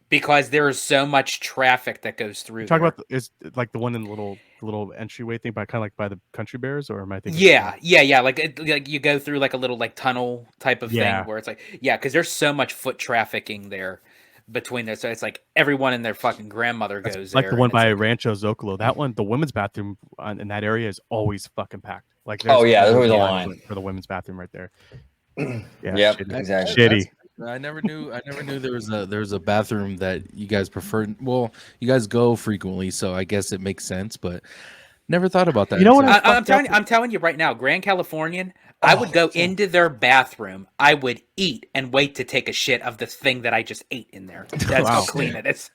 Because there is so much traffic that goes through. Talk about is like the one in the little entryway thing, by kind of like by the Country Bears, or am I thinking? Yeah. Like you go through like a little like tunnel type of thing where it's like because there's so much foot trafficking there between there, so it's like everyone and their fucking grandmother goes like there. The one by Rancho Zocalo. That one, the women's bathroom in that area is always fucking packed. Like there's always a line for the women's bathroom right there. Yeah, exactly. Shitty. I never knew there was a bathroom that you guys preferred. Well, you guys go frequently, so I guess it makes sense, but never thought about that. You know what? I'm telling you right now, Grand Californian, I would go into their bathroom, I would eat and wait to take a shit of the thing that I just ate in there. That's how clean it is.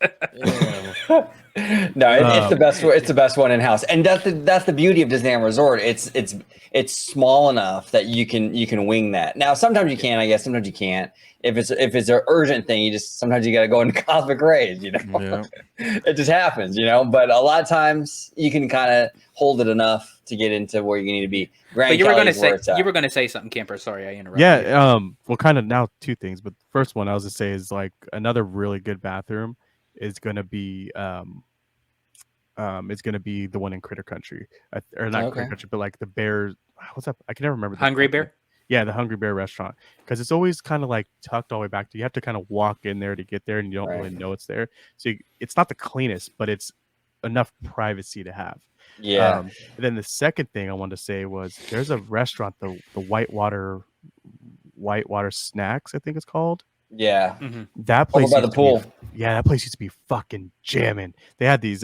No, it's the best. It's the best one in house, and that's the beauty of Disneyland Resort. It's small enough that you can wing that. Now, sometimes you can, I guess. Sometimes you can't. If it's an urgent thing, sometimes you got to go into Cosmic Rays. It just happens, But a lot of times you can kind of hold it enough to get into where you need to be. But you were going to say something, Camper. Sorry, I interrupted. Yeah. Well, kind of now two things, but the first one I was going to say is like another really good bathroom is going to be it's going to be the one in Critter Country, or not Critter Country, but like the bear. What's up? I can never remember. Hungry Bear. Yeah, the Hungry Bear restaurant, because it's always kind of like tucked all the way back. You have to kind of walk in there to get there, and you don't really know it's there. So it's not the cleanest, but it's enough privacy to have. Yeah. And then the second thing I wanted to say was there's a restaurant, the Whitewater Snacks, I think it's called. Yeah. Mm-hmm. That place over by the pool. That place used to be fucking jamming. They had these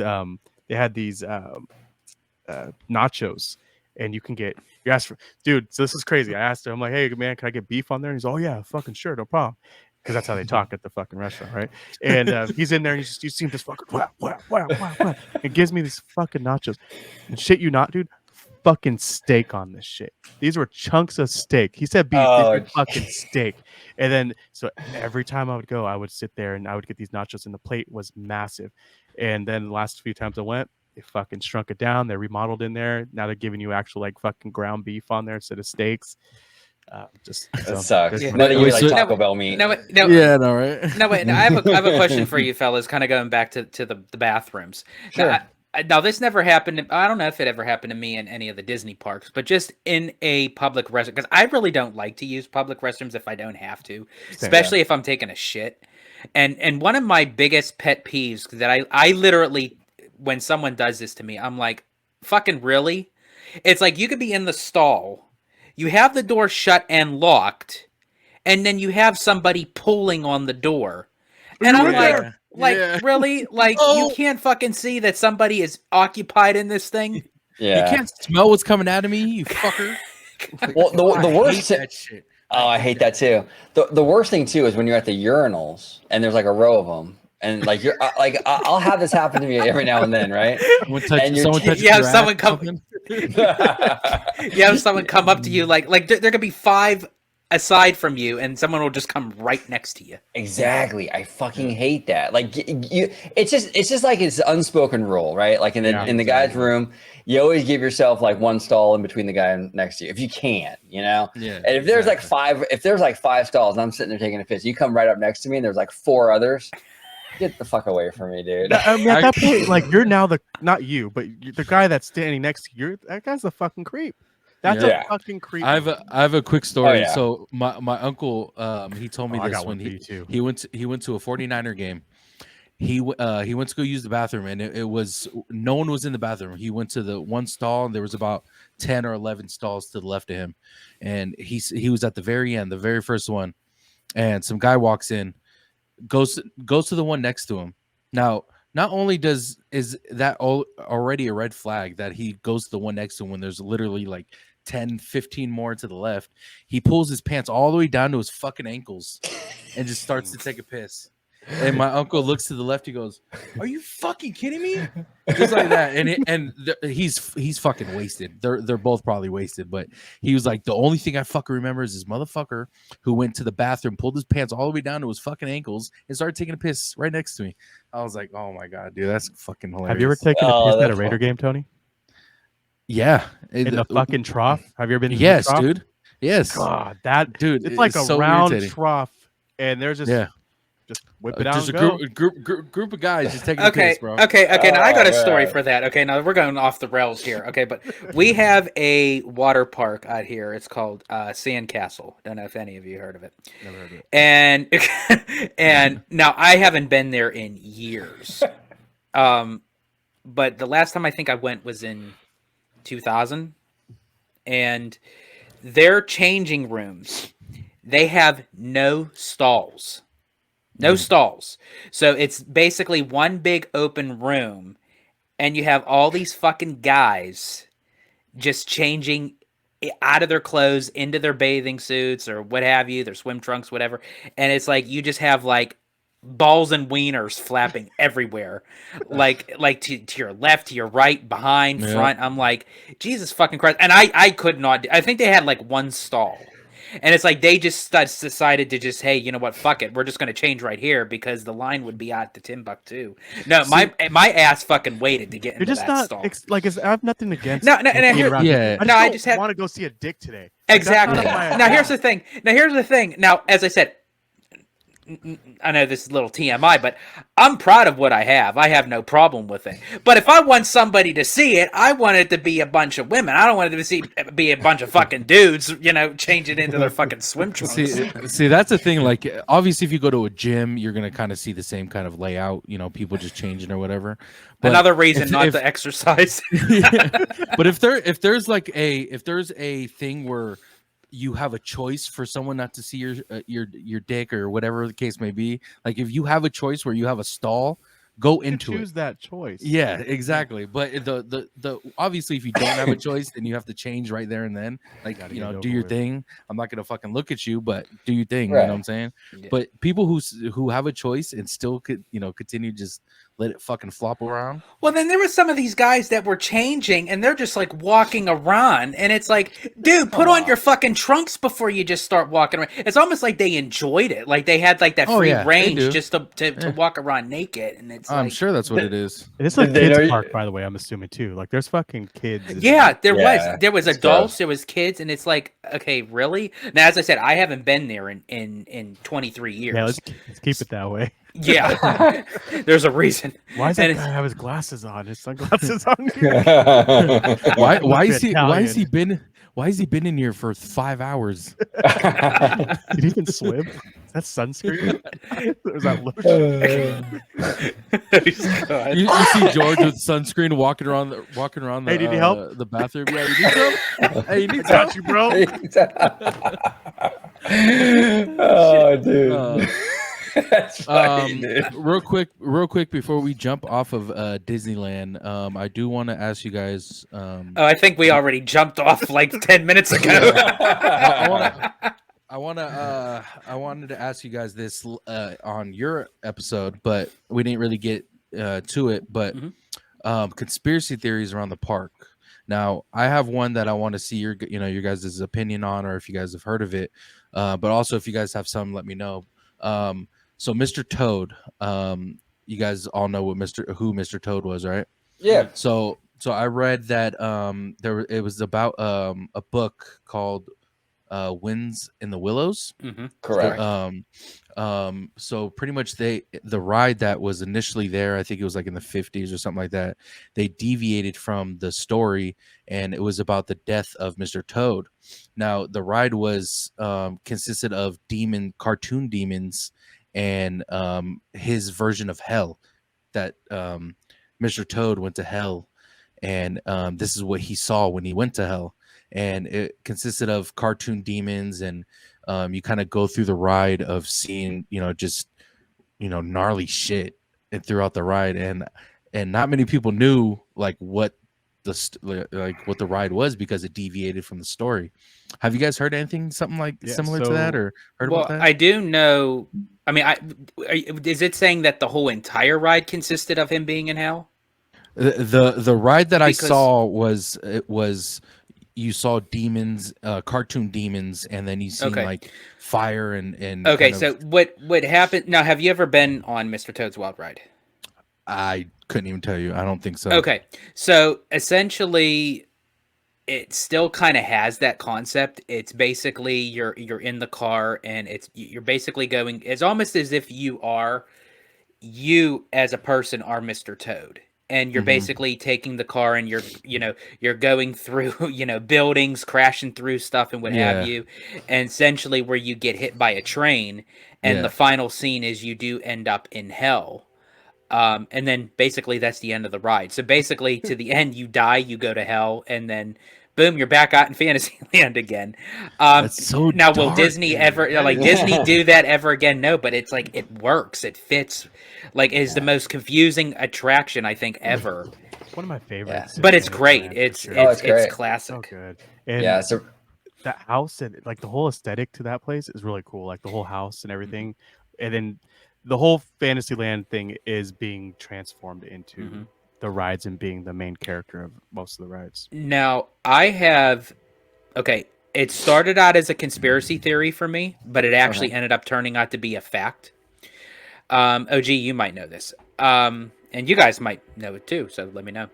nachos, and you ask for, dude. So this is crazy. I asked him, I'm like, hey man, can I get beef on there? And he's, oh yeah, fucking sure, no problem. Because that's how they talk at the fucking restaurant, right? And he's in there, and you see him just fucking wow. It gives me these fucking nachos. And shit you not, dude, fucking steak on this shit. These were chunks of steak. He said beef, fucking steak. And then, so every time I would go, I would sit there and I would get these nachos, and the plate was massive. And then the last few times I went, they fucking shrunk it down. They remodeled in there. Now they're giving you actual like fucking ground beef on there instead of steaks. Just That so sucks. Yeah. None of you Wait, like so- Taco Bell meat. No, Yeah, no, right? no, wait. No, I have a question for you, fellas. Kind of going back to the bathrooms. Sure. Now, this never happened. I don't know if it ever happened to me in any of the Disney parks, but just in a public restroom, because I really don't like to use public restrooms if I don't have to, especially if I'm taking a shit. And one of my biggest pet peeves that I literally, when someone does this to me, I'm like, fucking really? It's like you could be in the stall, you have the door shut and locked, and then you have somebody pulling on the door. And I'm like, Yeah. really? Like, Oh. you can't fucking see that somebody is occupied in this thing? Yeah. You can't smell what's coming out of me, you fucker. Well, the I worst. hate that shit. Oh, I hate that too. The worst thing too is when you're at the urinals and there's like a row of them, and like you're like I'll have this happen to me every now and then, right? Someone And you're- touches You have your someone ass come- or something? You have someone come up to you, like there could be 5 aside from you, and someone will just come right next to you. Exactly. I fucking hate that. Like you, it's just like it's unspoken rule, right? Like in the guy's room, you always give yourself like one stall in between the guy next to you if you can, you know. Yeah. And if there's like 5 stalls, and I'm sitting there taking a piss, you come right up next to me, and there's like 4 others. Get the fuck away from me, dude. I mean, at that point, like you're now not you, but the guy that's standing next to you. That guy's a fucking creep. That's Yeah. a fucking creep. I have a quick story. Oh, yeah. So my uncle he told me I this got when one for you too. he went to a 49er game. He went to go use the bathroom, and it was no one was in the bathroom. He went to the one stall, and there was about 10 or 11 stalls to the left of him, and he was at the very end, the very first one, and some guy walks in, goes to the one next to him. Now, not only is that already a red flag that he goes to the one next to him when there's literally like 10, 15 more to the left, he pulls his pants all the way down to his fucking ankles and just starts to take a piss. And my uncle looks to the left. He goes, "Are you fucking kidding me?" Just like that. And he's fucking wasted. They're both probably wasted. But he was like, the only thing I fucking remember is this motherfucker who went to the bathroom, pulled his pants all the way down to his fucking ankles, and started taking a piss right next to me. I was like, oh my god, dude, that's fucking hilarious. Have you ever taken a piss at a Raider game, Tony? Yeah, In the fucking trough? Have you ever been? In yes, the trough? dude. Yes, God, that dude. it's like a so round irritating. trough, and there's just whip it out. Just and a go. group of guys just taking a Okay, piss, bro. okay. Now I got a Oh, story man. for that. Okay, now we're going off the rails here. Okay, but we have a water park out here. It's called Sandcastle. Don't know if any of you heard of it. Never heard of it. And and now I haven't been there in years. But the last time I think I went was in 2000, and their changing rooms, they have no stalls. No stalls. So it's basically one big open room, and you have all these fucking guys just changing out of their clothes into their bathing suits or what have you, their swim trunks, whatever. And it's like you just have like balls and wieners flapping everywhere, like to your left, to your right, behind, Yeah. front. I'm like, Jesus fucking Christ. And I could not. I think they had like one stall. And it's like they just decided to just, hey, you know what, fuck it, we're just going to change right here because the line would be at the Timbuktu. No, my ass fucking waited to get You're into just that not stall. I have nothing against. No, being here- around yeah. you. No, I don't just had- want to go see a dick today. Like, that's Exactly. not my Now here's agenda. the thing. Now, as I said, I know this is a little TMI, but I'm proud of what I have. I have no problem with it. But if I want somebody to see it, I want it to be a bunch of women. I don't want it to be a bunch of fucking dudes, changing into their fucking swim trunks. See, that's the thing. Like, obviously, if you go to a gym, you're gonna kind of see the same kind of layout. People just changing or whatever. But Another reason if- not if- to exercise. But if there's a thing where you have a choice for someone not to see your dick or whatever the case may be, like if you have a choice where you have a stall, go You into it. choose that choice. Yeah, exactly. But the obviously, if you don't have a choice, then you have to change right there and then. Like, Gotta get do over your it. thing. I'm not gonna fucking look at you, but do your thing. You Right. know what I'm saying? Yeah. But people who have a choice and still could continue just let it fucking flop around. Well, then there were some of these guys that were changing, and they're just like walking around, and it's like, dude, put on your fucking trunks before you just start walking around. It's almost like they enjoyed it, like they had like that Oh, free yeah, they range do. just to walk around naked, and it's I'm like, sure that's what it is. And it's like They know kids you- park, by the way. I'm assuming too. Like there's fucking kids. in yeah, there. there was it's adults, gross. there was kids, and it's like, okay, really? Now, as I said, I haven't been there in 23 years. Yeah, let's keep it that way. Yeah, there's a reason. Why does And that it's- guy have his glasses on? His sunglasses on. Why is Italian. he been in here for 5 hours? Did he even swim? Is that sunscreen? Or is that lotion? You see George with sunscreen walking around the Hey, did you help? the bathroom. Yeah, you need some? Hey, you need some? Got you, bro. Oh, dude. That's funny, dude. Real quick before we jump off of Disneyland, I do want to ask you guys. Oh, I think we already jumped off like 10 minutes ago. I wanted to ask you guys this on your episode, but we didn't really get to it. But conspiracy theories around the park. Now, I have one that I want to see your guys' opinion on, or if you guys have heard of it. But also, if you guys have some, let me know. So, Mr. Toad, you guys all know who Mr. Toad was, right? Yeah. So I read that it was about a book called Winds in the Willows. Correct. So pretty much the ride that was initially there, I think it was like in the 50s or something like that, they deviated from the story, and it was about the death of Mr. Toad. Now the ride was consisted of cartoon demons and his version of hell, that Mr. Toad went to hell, and this is what he saw when he went to hell. And it consisted of cartoon demons, and you kind of go through the ride of seeing, just gnarly shit throughout the ride, and not many people knew like what the ride was because it deviated from the story. Have you guys heard anything similar to that, or heard about that? I do know. I mean, is it saying that the whole entire ride consisted of him being in hell? The ride that I saw was you saw demons, cartoon demons, and then you seen like fire and okay. So what happened? Now, have you ever been on Mr. Toad's Wild Ride? I couldn't even tell you. I don't think so. Okay, so essentially, it still kind of has that concept. It's basically you're in the car, and you're basically going. It's almost as if you as a person are Mr. Toad. And you're basically taking the car, and you're going through, buildings, crashing through stuff and what have you. And essentially where you get hit by a train, and the final scene is you do end up in hell. And then basically that's the end of the ride. So basically to the end, you die, you go to hell, and then boom, you're back out in Fantasyland again. That's so now, dark, will Disney ever Disney do that ever again? No, but it's like it works. It fits. Like, it's the most confusing attraction I think ever. One of my favorites. But it's great. It's great. classic. So good. And Yeah. So that house and like the whole aesthetic to that place is really cool. Like the whole house and everything, and then the whole Fantasyland thing is being transformed into the rides and being the main character of most of the rides. Now, it started out as a conspiracy theory for me, but it actually ended up turning out to be a fact. OG, you might know this. And you guys might know it too, so let me know.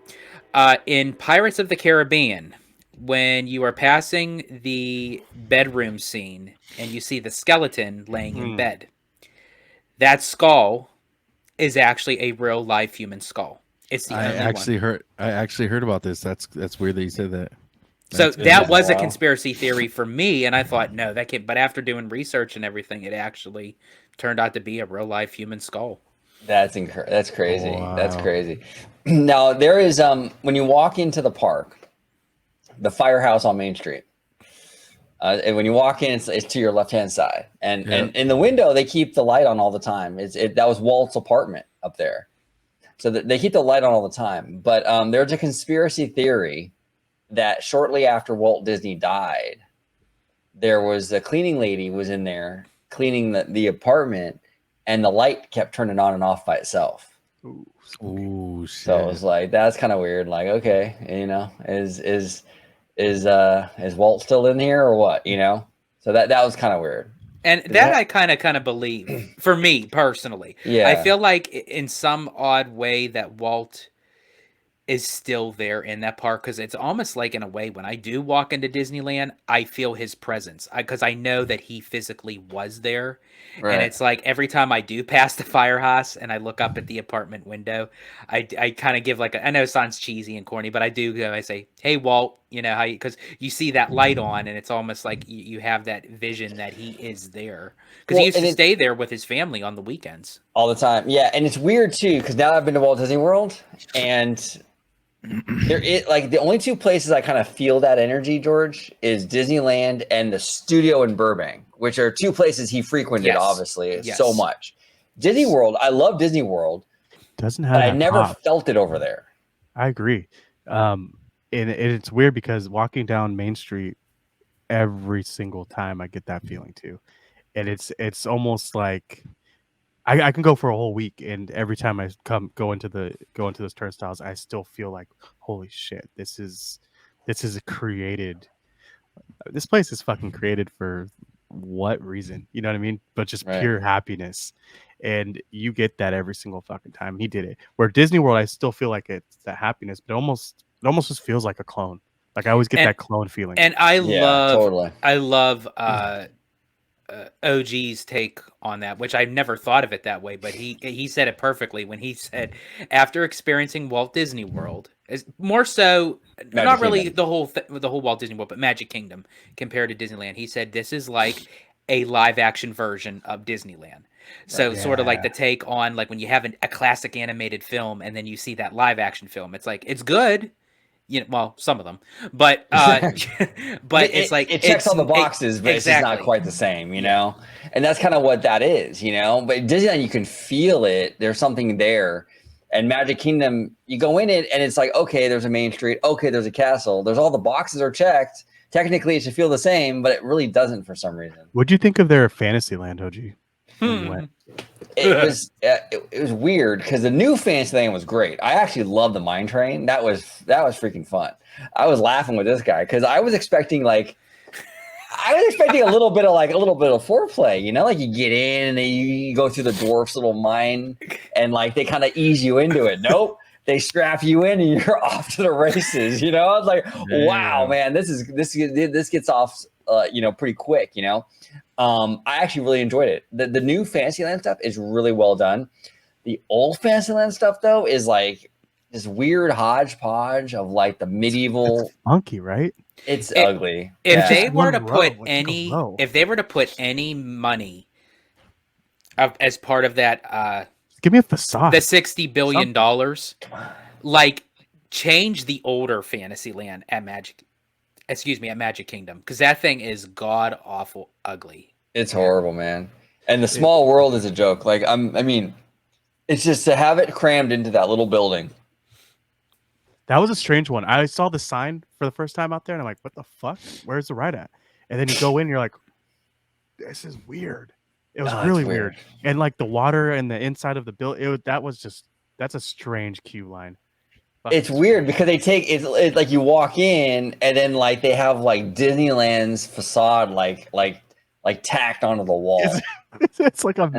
In Pirates of the Caribbean, when you are passing the bedroom scene and you see the skeleton laying in bed, that skull is actually a real live human skull. It's the only one. I actually heard about this. That's weird that you said that. So that was a conspiracy theory for me, and I thought, no, that can't. But after doing research and everything, it actually turned out to be a real life human skull. that's crazy. Wow. That's crazy. Now there is when you walk into the park, the firehouse on Main Street. And when you walk in, it's to your left hand side, and in the window they keep the light on all the time. That was Walt's apartment up there, so they keep the light on all the time. But there's a conspiracy theory that shortly after Walt Disney died, there was a cleaning lady was in there cleaning the apartment, and the light kept turning on and off by itself. Ooh, Ooh, shit. So it was like that's kind of weird. Like, okay, is Walt still in here or what? So that was kind of weird. And Is that that- I kind of believe. For me personally, Yeah. I feel like in some odd way that Walt is still there in that park, because it's almost like, in a way, when I do walk into Disneyland, I feel his presence because I know that he physically was there. And Right. it's like every time I do pass the firehouse and I look up at the apartment window, I kind of give like I know it sounds cheesy and corny, but I do. I say, "Hey, Walt," how because you see that light on, and it's almost like you have that vision that he is there, because he Well, used and to it- stay there with his family on the weekends. all the time. Yeah, and it's weird too because now I've been to Walt Disney World, and like the only two places I kind of feel that energy, George, is Disneyland and the studio in Burbank, which are two places he frequented, Yes. obviously, Yes. so much. Disney World, I love Disney World, doesn't have but I that never pop. felt it over there. I agree. And it's weird because walking down Main Street every single time I get that feeling too. And it's almost like I can go for a whole week, and every time I go into those turnstiles, I still feel like, holy shit, this is created. This place is fucking created for what reason? You know what I mean? But just Right. pure happiness. And you get that every single fucking time. He did it. Where Disney World, I still feel like it's that happiness, but it almost just feels like a clone. Like I always get that clone feeling. And I Totally. love OG's take on that, which I've never thought of it that way, but he said it perfectly when he said, after experiencing Walt Disney World, is more so not really Kingdom. the whole Walt Disney World, but Magic Kingdom compared to Disneyland. He said this is like a live action version of Disneyland. So sort of like the take on like when you have a classic animated film and then you see that live action film, it's like it's good. Well, some of them, but it's like it checks all the boxes, but it's just not quite the same, know. And that's kind of what that is, But Disneyland, you can feel it. There's something there, and Magic Kingdom, you go in it, and it's like, okay, there's a main street, okay, there's a castle, there's all the boxes are checked. Technically, it should feel the same, but it really doesn't for some reason. What'd you think of their Fantasyland, OG? When you went? It was weird because the new Fantasyland was great. I actually love the mine train. That was freaking fun. I was laughing with this guy because I was expecting a little bit of foreplay, like you get in and you go through the dwarf's little mine and like they kind of ease you into it. Nope. They strap you in and you're off to the races. I was like, wow, man, this gets off pretty quick, I actually really enjoyed it. The new Fantasyland stuff is really well done. The old Fantasyland stuff, though, is like this weird hodgepodge of like the medieval. It's funky, right? It's ugly. If they were to put any money as part of that, give me a facade. The $60 billion, like change the older Fantasyland at Magic Kingdom, because that thing is god awful ugly. It's horrible, man. And the small world is a joke. Like I mean, it's just to have it crammed into that little building. That was a strange one. I saw the sign for the first time out there, and I'm like, "What the fuck? Where's the ride at?" And then you go in, and you're like, "This is weird." It was really weird. And like the water and the inside of the building, that's a strange queue line. It's weird because they take it's like you walk in and then like they have like Disneyland's facade like tacked onto the wall. It's like a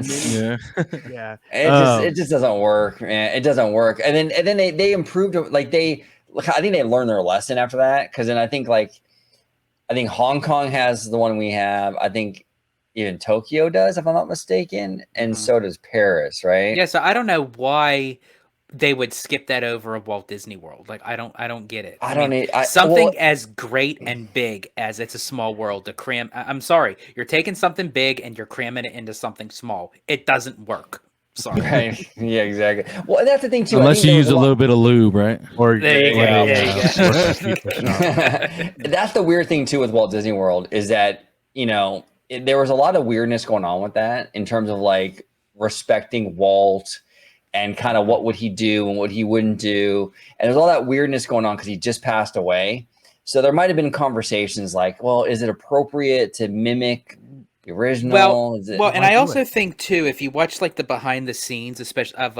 yeah. It just doesn't work, man. It doesn't work. And then they improved, like I think they learned their lesson after that, because then I think Hong Kong has the one we have. I think even Tokyo does, if I'm not mistaken, and so does Paris, right? Yeah, so I don't know why they would skip that over of Walt Disney World. Like I don't get it. Something as great and big as It's a Small World to cram. I'm sorry, you're taking something big and you're cramming it into something small. It doesn't work. Sorry. Right. Yeah, exactly. Well, and that's the thing too. Unless you use a little bit of lube, right? Or there you go. That's the weird thing too with Walt Disney World, is that there was a lot of weirdness going on with that in terms of like respecting Walt and kind of what would he do and what he wouldn't do. And there's all that weirdness going on because he just passed away. So there might have been conversations like, well, is it appropriate to mimic the original? And I also think too, if you watch like the behind the scenes, especially of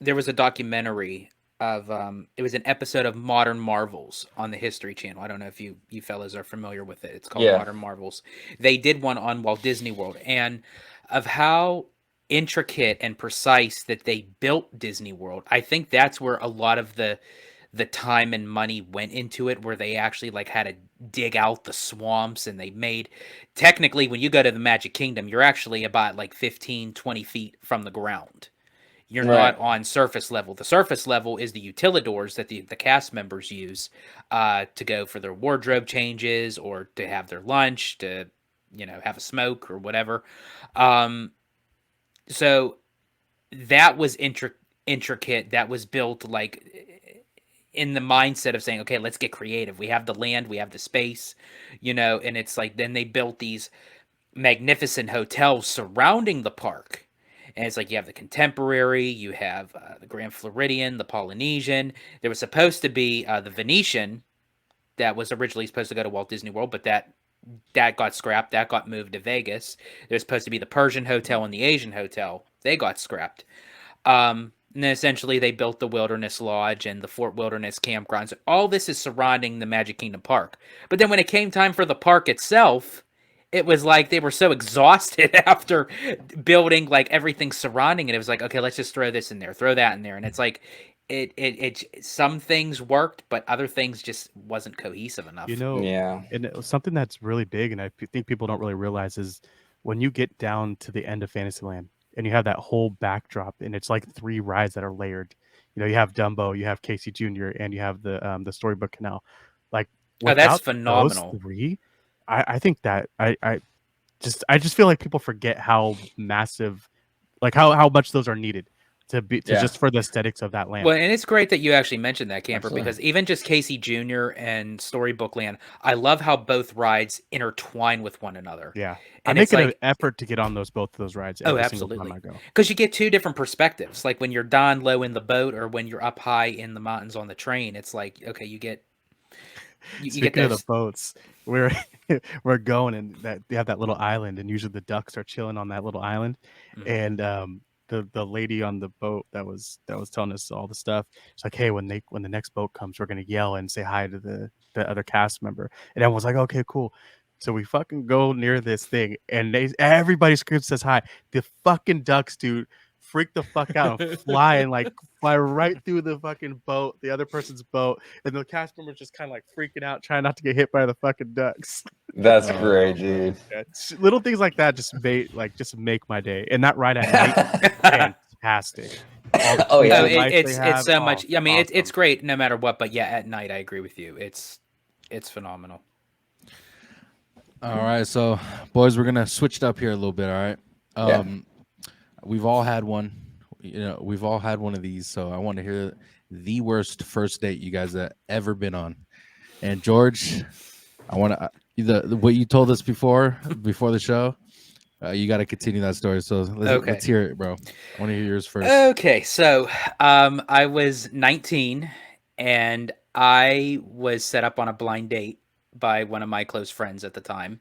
there was a documentary of it was an episode of Modern Marvels on the History Channel. I don't know if you fellas are familiar with it. It's called Yeah. Modern Marvels. They did one on Walt Disney World, and of how intricate and precise that they built Disney World. I think that's where a lot of the time and money went into it, where they actually like had to dig out the swamps, and they made, technically when you go to the Magic Kingdom, you're actually about like 15-20 feet from the ground. You're Right. not on surface level. The surface level is the utilidors that the cast members use to go for their wardrobe changes, or to have their lunch, to have a smoke or whatever. Um, so that was intricate. That was built like in the mindset of saying, okay, let's get creative. We have the land, we have the space, and it's like then they built these magnificent hotels surrounding the park. And it's like you have the Contemporary, you have the Grand Floridian, the Polynesian. There was supposed to be the Venetian that was originally supposed to go to Walt Disney World, but that got scrapped. That got moved to Vegas. There was supposed to be the Persian Hotel and the Asian Hotel. They got scrapped. And then essentially they built the Wilderness Lodge and the Fort Wilderness campgrounds. All this is surrounding the Magic Kingdom Park. But then when it came time for the park itself, it was like they were so exhausted after building like everything surrounding it. It was like, okay, let's just throw this in there, throw that in there. And it's like some things worked, but other things just wasn't cohesive enough. Yeah. And something that's really big, and I think people don't really realize, is when you get down to the end of Fantasyland and you have that whole backdrop, and it's like 3 rides that are layered. You have Dumbo, you have Casey Jr., and you have the Storybook Canal. Like, Oh, that's without phenomenal. those 3, I think that I just feel like people forget how massive, like how much those are needed to just for the aesthetics of that land. Well, and it's great that you actually mentioned that, Camper, Absolutely. because even just Casey Jr. and Storybook Land, I love how both rides intertwine with one another. Yeah, And I it's make it like, an effort to get on both of those rides oh, every single time absolutely, I go. because you get 2 different perspectives. Like when you're down low in the boat, or when you're up high in the mountains on the train. It's like, okay, you get Speaking of the those. boats, we're we're going, and that they have that little island, and usually the ducks are chilling on that little island. Mhm. And the lady on the boat that was telling us all the stuff, it's like, hey, when the next boat comes, we're gonna yell and say hi to the other cast member. And everyone's like, okay, cool. So we fucking go near this thing, and everybody screams, says hi. The fucking ducks, dude, freak the fuck out and fly right through the fucking boat, the other person's boat, and the cast members just kind of like freaking out, trying not to get hit by the fucking ducks. That's Oh, great, bro. dude. Little things like that just make my day. And that ride at night, fantastic. Oh, yeah. Oh, the lights they it's so have, much. I mean, it's awesome. great no matter what. But yeah, at night, I agree with you. It's phenomenal. All right, so boys, we're gonna switch it up here a little bit. All right. Yeah. We've all had one. We've all had one of these. So I want to hear the worst first date you guys have ever been on. And George, I want to what you told us before the show. You got to continue that story. So let's hear it, bro. I want to hear yours first. Okay, so I was 19, and I was set up on a blind date by one of my close friends at the time.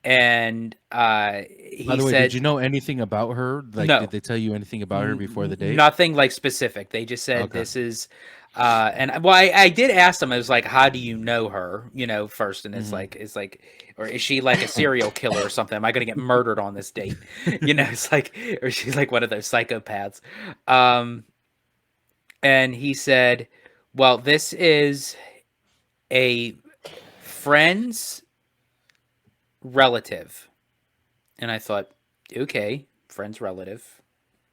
And he By the way, said, did you know anything about her? Like, No. did they tell you anything about her before the date? Nothing like specific. They just said Okay. this is and well, I did ask them. I was like, how do you know her, first? And it's like, or is she like a serial killer or something? Am I gonna get murdered on this date? It's like, or she's like one of those psychopaths. And he said, well, this is a friend's relative. And I thought, okay, friend's relative.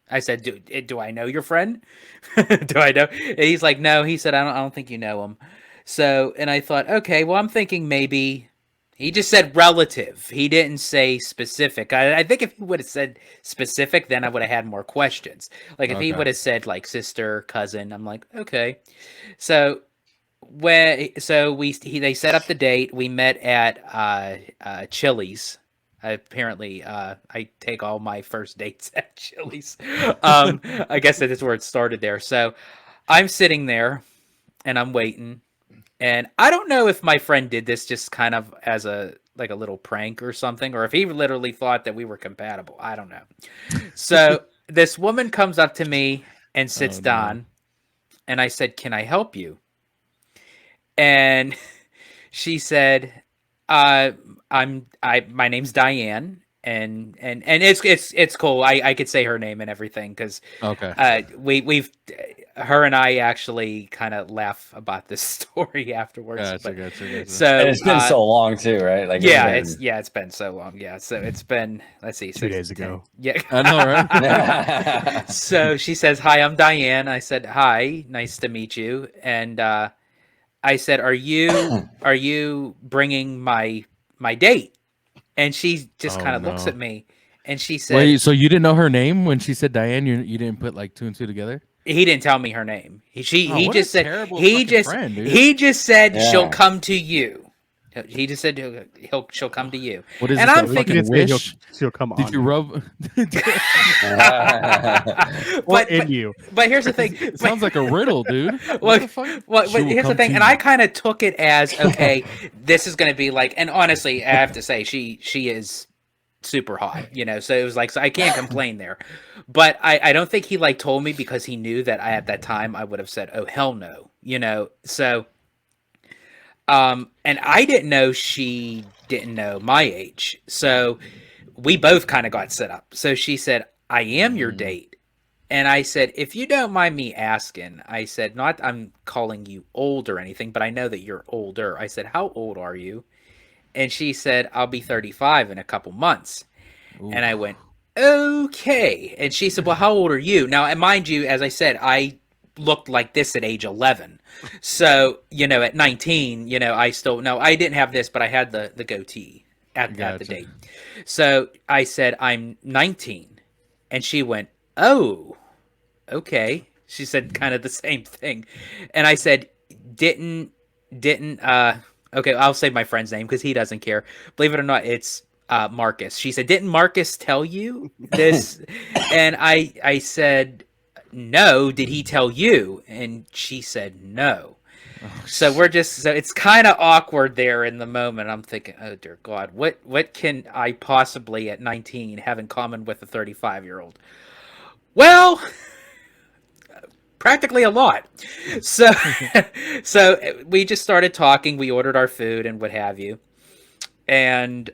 I said, do I know your friend? Do I know? And he's like, no. He said, I don't think you know him. So, and I thought, okay, well, I'm thinking maybe he just said relative. He didn't say specific. I think if he would have said specific, then I would have had more questions. Like if he Okay. would have said like sister, cousin, I'm like, okay. So they set up the date. We met at Chili's. Apparently, I take all my first dates at Chili's. I guess that is where it started there. So I'm sitting there and I'm waiting. And I don't know if my friend did this just kind of as a little prank or something, or if he literally thought that we were compatible. I don't know. So this woman comes up to me and sits Oh, no. down. And I said, "Can I help you?" And she said, my name's Diane, and it's cool. I could say her name and everything because Okay. we've her and I actually kind of laugh about this story afterwards. Gotcha. So And it's been so long too, right? Like it's been so long. Yeah, so it's been, let's see, 2 days ago. Yeah, I know, right? So she says, "Hi, I'm Diane." I said, "Hi, nice to meet you." And I said, "Are you bringing my date?" And she just kind of looks no. at me, and she said, Wait, so you didn't know her name when she said Diane? You didn't put like 2 and 2 together? he didn't tell me her name. He What just a said terrible he fucking just friend, dude. he just said she'll Yeah. come to you. He just said she'll come to you. What is And this? I'm a He thinking, fucking didn't say wish? she'll come on Did you you. rub? Or but in you. but here's the thing. It sounds like a riddle, dude. Well, What the fuck? Well, She but will here's the come thing, to and you. I kind of took it as, okay, this is going to be like, and honestly, I have to say, she is super hot, so it was like, so I can't complain there. But I don't think he like told me because he knew that at that time I would have said, oh hell no, so and I didn't know she didn't know my age, so we both kind of got set up. So she said, "I am your date." And I said, "If you don't mind me asking," I said, "not I'm calling you old or anything, but I know that you're older." I said, "How old are you?" And she said, "I'll be 35 in a couple months." And I went, "Okay." And she said, "Well, how old are you?" Now, and mind you, as I said, I looked like this at age 11. So, at 19, I still, no, I didn't have this, but I had the goatee at the Gotcha. date. So I said, "I'm 19." And she went, "Oh, okay." She said kind of the same thing. And I said, didn't okay, I'll say my friend's name because he doesn't care. Believe it or not, it's Marcus. She said, "Didn't Marcus tell you this?" And I said, "No, did he tell you?" And she said, "No." So it's kind of awkward there in the moment. I'm thinking, oh dear God, what can I possibly at 19 have in common with a 35-year-old? Well, practically a lot. So so we just started talking. We ordered our food and what have you. And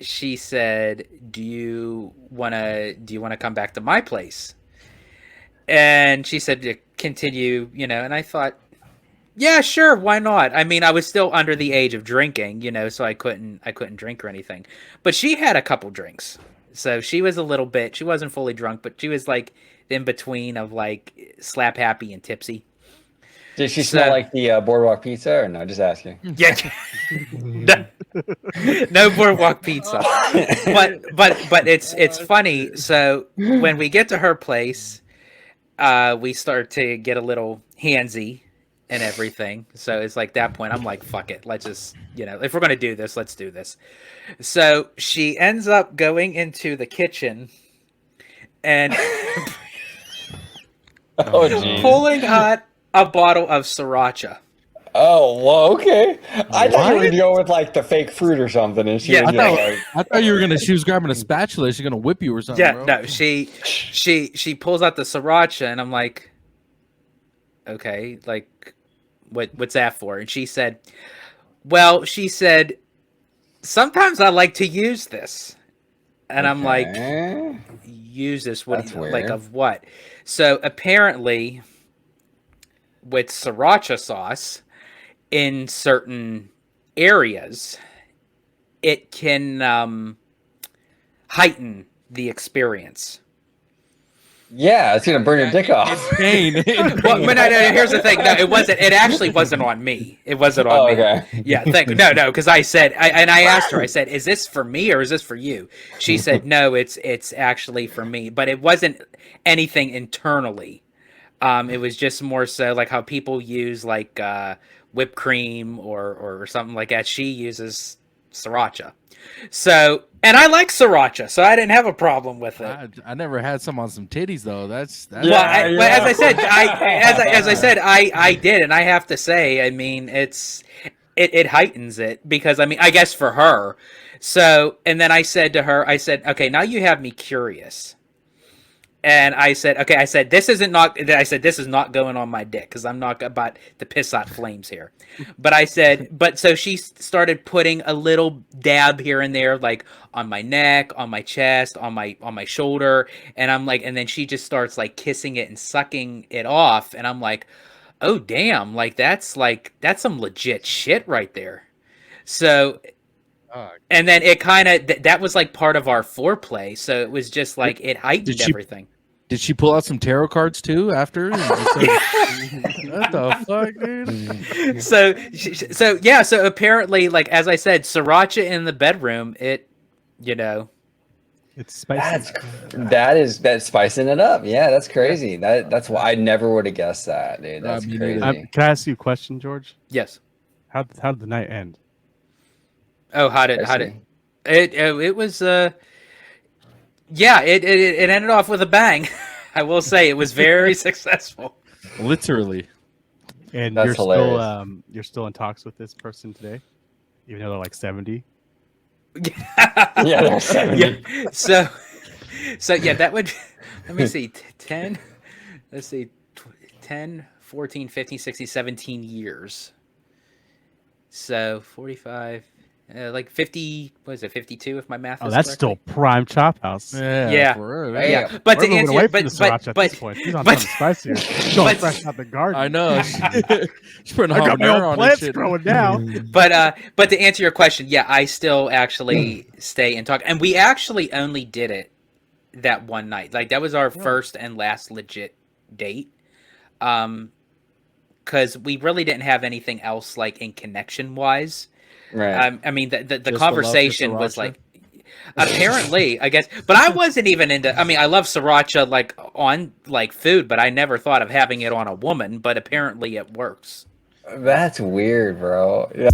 she said, do you want to come back to my place?" And she said to continue, and I thought, yeah, sure, why not? I mean, I was still under the age of drinking, so I couldn't drink or anything. But she had a couple drinks. So she was a little bit, she wasn't fully drunk, but she was like in between of like slap happy and tipsy. Did she smell like the boardwalk pizza or no? Just asking. Yeah. No boardwalk pizza. But it's funny. So when we get to her place, we start to get a little handsy and everything. So it's like that point, I'm like, fuck it. Let's just, if we're going to do this, let's do this. So she ends up going into the kitchen and Oh, geez. pulling out a bottle of Sriracha. Oh, well, okay. I thought you were going to go with like the fake fruit or something. And she Yeah, was just like, I thought you were gonna. She was grabbing a spatula. She's gonna whip you or something. Yeah, bro. no, she pulls out the Sriracha and I'm like, okay, like what's that for? And she said, well, sometimes I like to use this. And I'm like, okay. use this? What? That's Like weird. of what? So apparently, with Sriracha sauce in certain areas, it can heighten the experience. Yeah, it's going to burn your dick off. Pain. Well, but no, here's the thing. No, it wasn't. It actually wasn't on me. It wasn't on Oh, me. okay. Yeah, no, because I said, and I asked her. I said, "Is this for me or is this for you?" She said, "No, it's actually for me." But it wasn't anything internally. It was just more so like how people use like whipped cream or something like that. She uses Sriracha. So, and I like Sriracha, so I didn't have a problem with it. I never had some on some titties though. That's Well, Yeah, but as I said, I did, and I have to say, I mean, it heightens it because I mean, I guess for her. So, and then I said to her, I said, okay, now you have me curious. And I said, okay, I said, this is not going on my dick because I'm not about to piss out flames here. But I said, but so she started putting a little dab here and there, like on my neck, on my chest, on my shoulder. And I'm like, and then she just starts like kissing it and sucking it off. And I'm like, oh, damn, like that's some legit shit right there. So, and then it kind of, that was like part of our foreplay. So it was just like, it heightened everything. Did she pull out some tarot cards too after? What the fuck, dude? So apparently, like, as I said, Sriracha in the bedroom, it's spicy. That's spicing it up. Yeah, that's crazy. That's why I never would have guessed that, dude. That's crazy. Can I ask you a question, George? Yes. How did the night end? Oh, how did it was yeah, it ended off with a bang. I will say it was very successful. Literally. And That's hilarious. You're still in talks with this person today, even though they're like 70. Yeah, they're 70. Yeah. So yeah, that would, let me see, 10, let's see, 10, 14, 15, 16, 17 years. So 45, like 50, what is it, 52 if my math is that's correctly? still prime chop house. Yeah. Yeah. But We're to moving answer, away from the Sriracha at this point. He's on something spicier. Going fresh out the garden. I know. She's putting I got my own on plants shit. growing now. But to answer your question, yeah, I still actually stay and talk, and we actually only did it that one night. Like that was our first and last legit date, because we really didn't have anything else like in connection wise. Right. I mean, the Just conversation the love for was Sriracha? like, apparently, I guess, but I wasn't even into. I mean, I love Sriracha like on like food, but I never thought of having it on a woman. But apparently, it works. That's weird, bro. Yeah.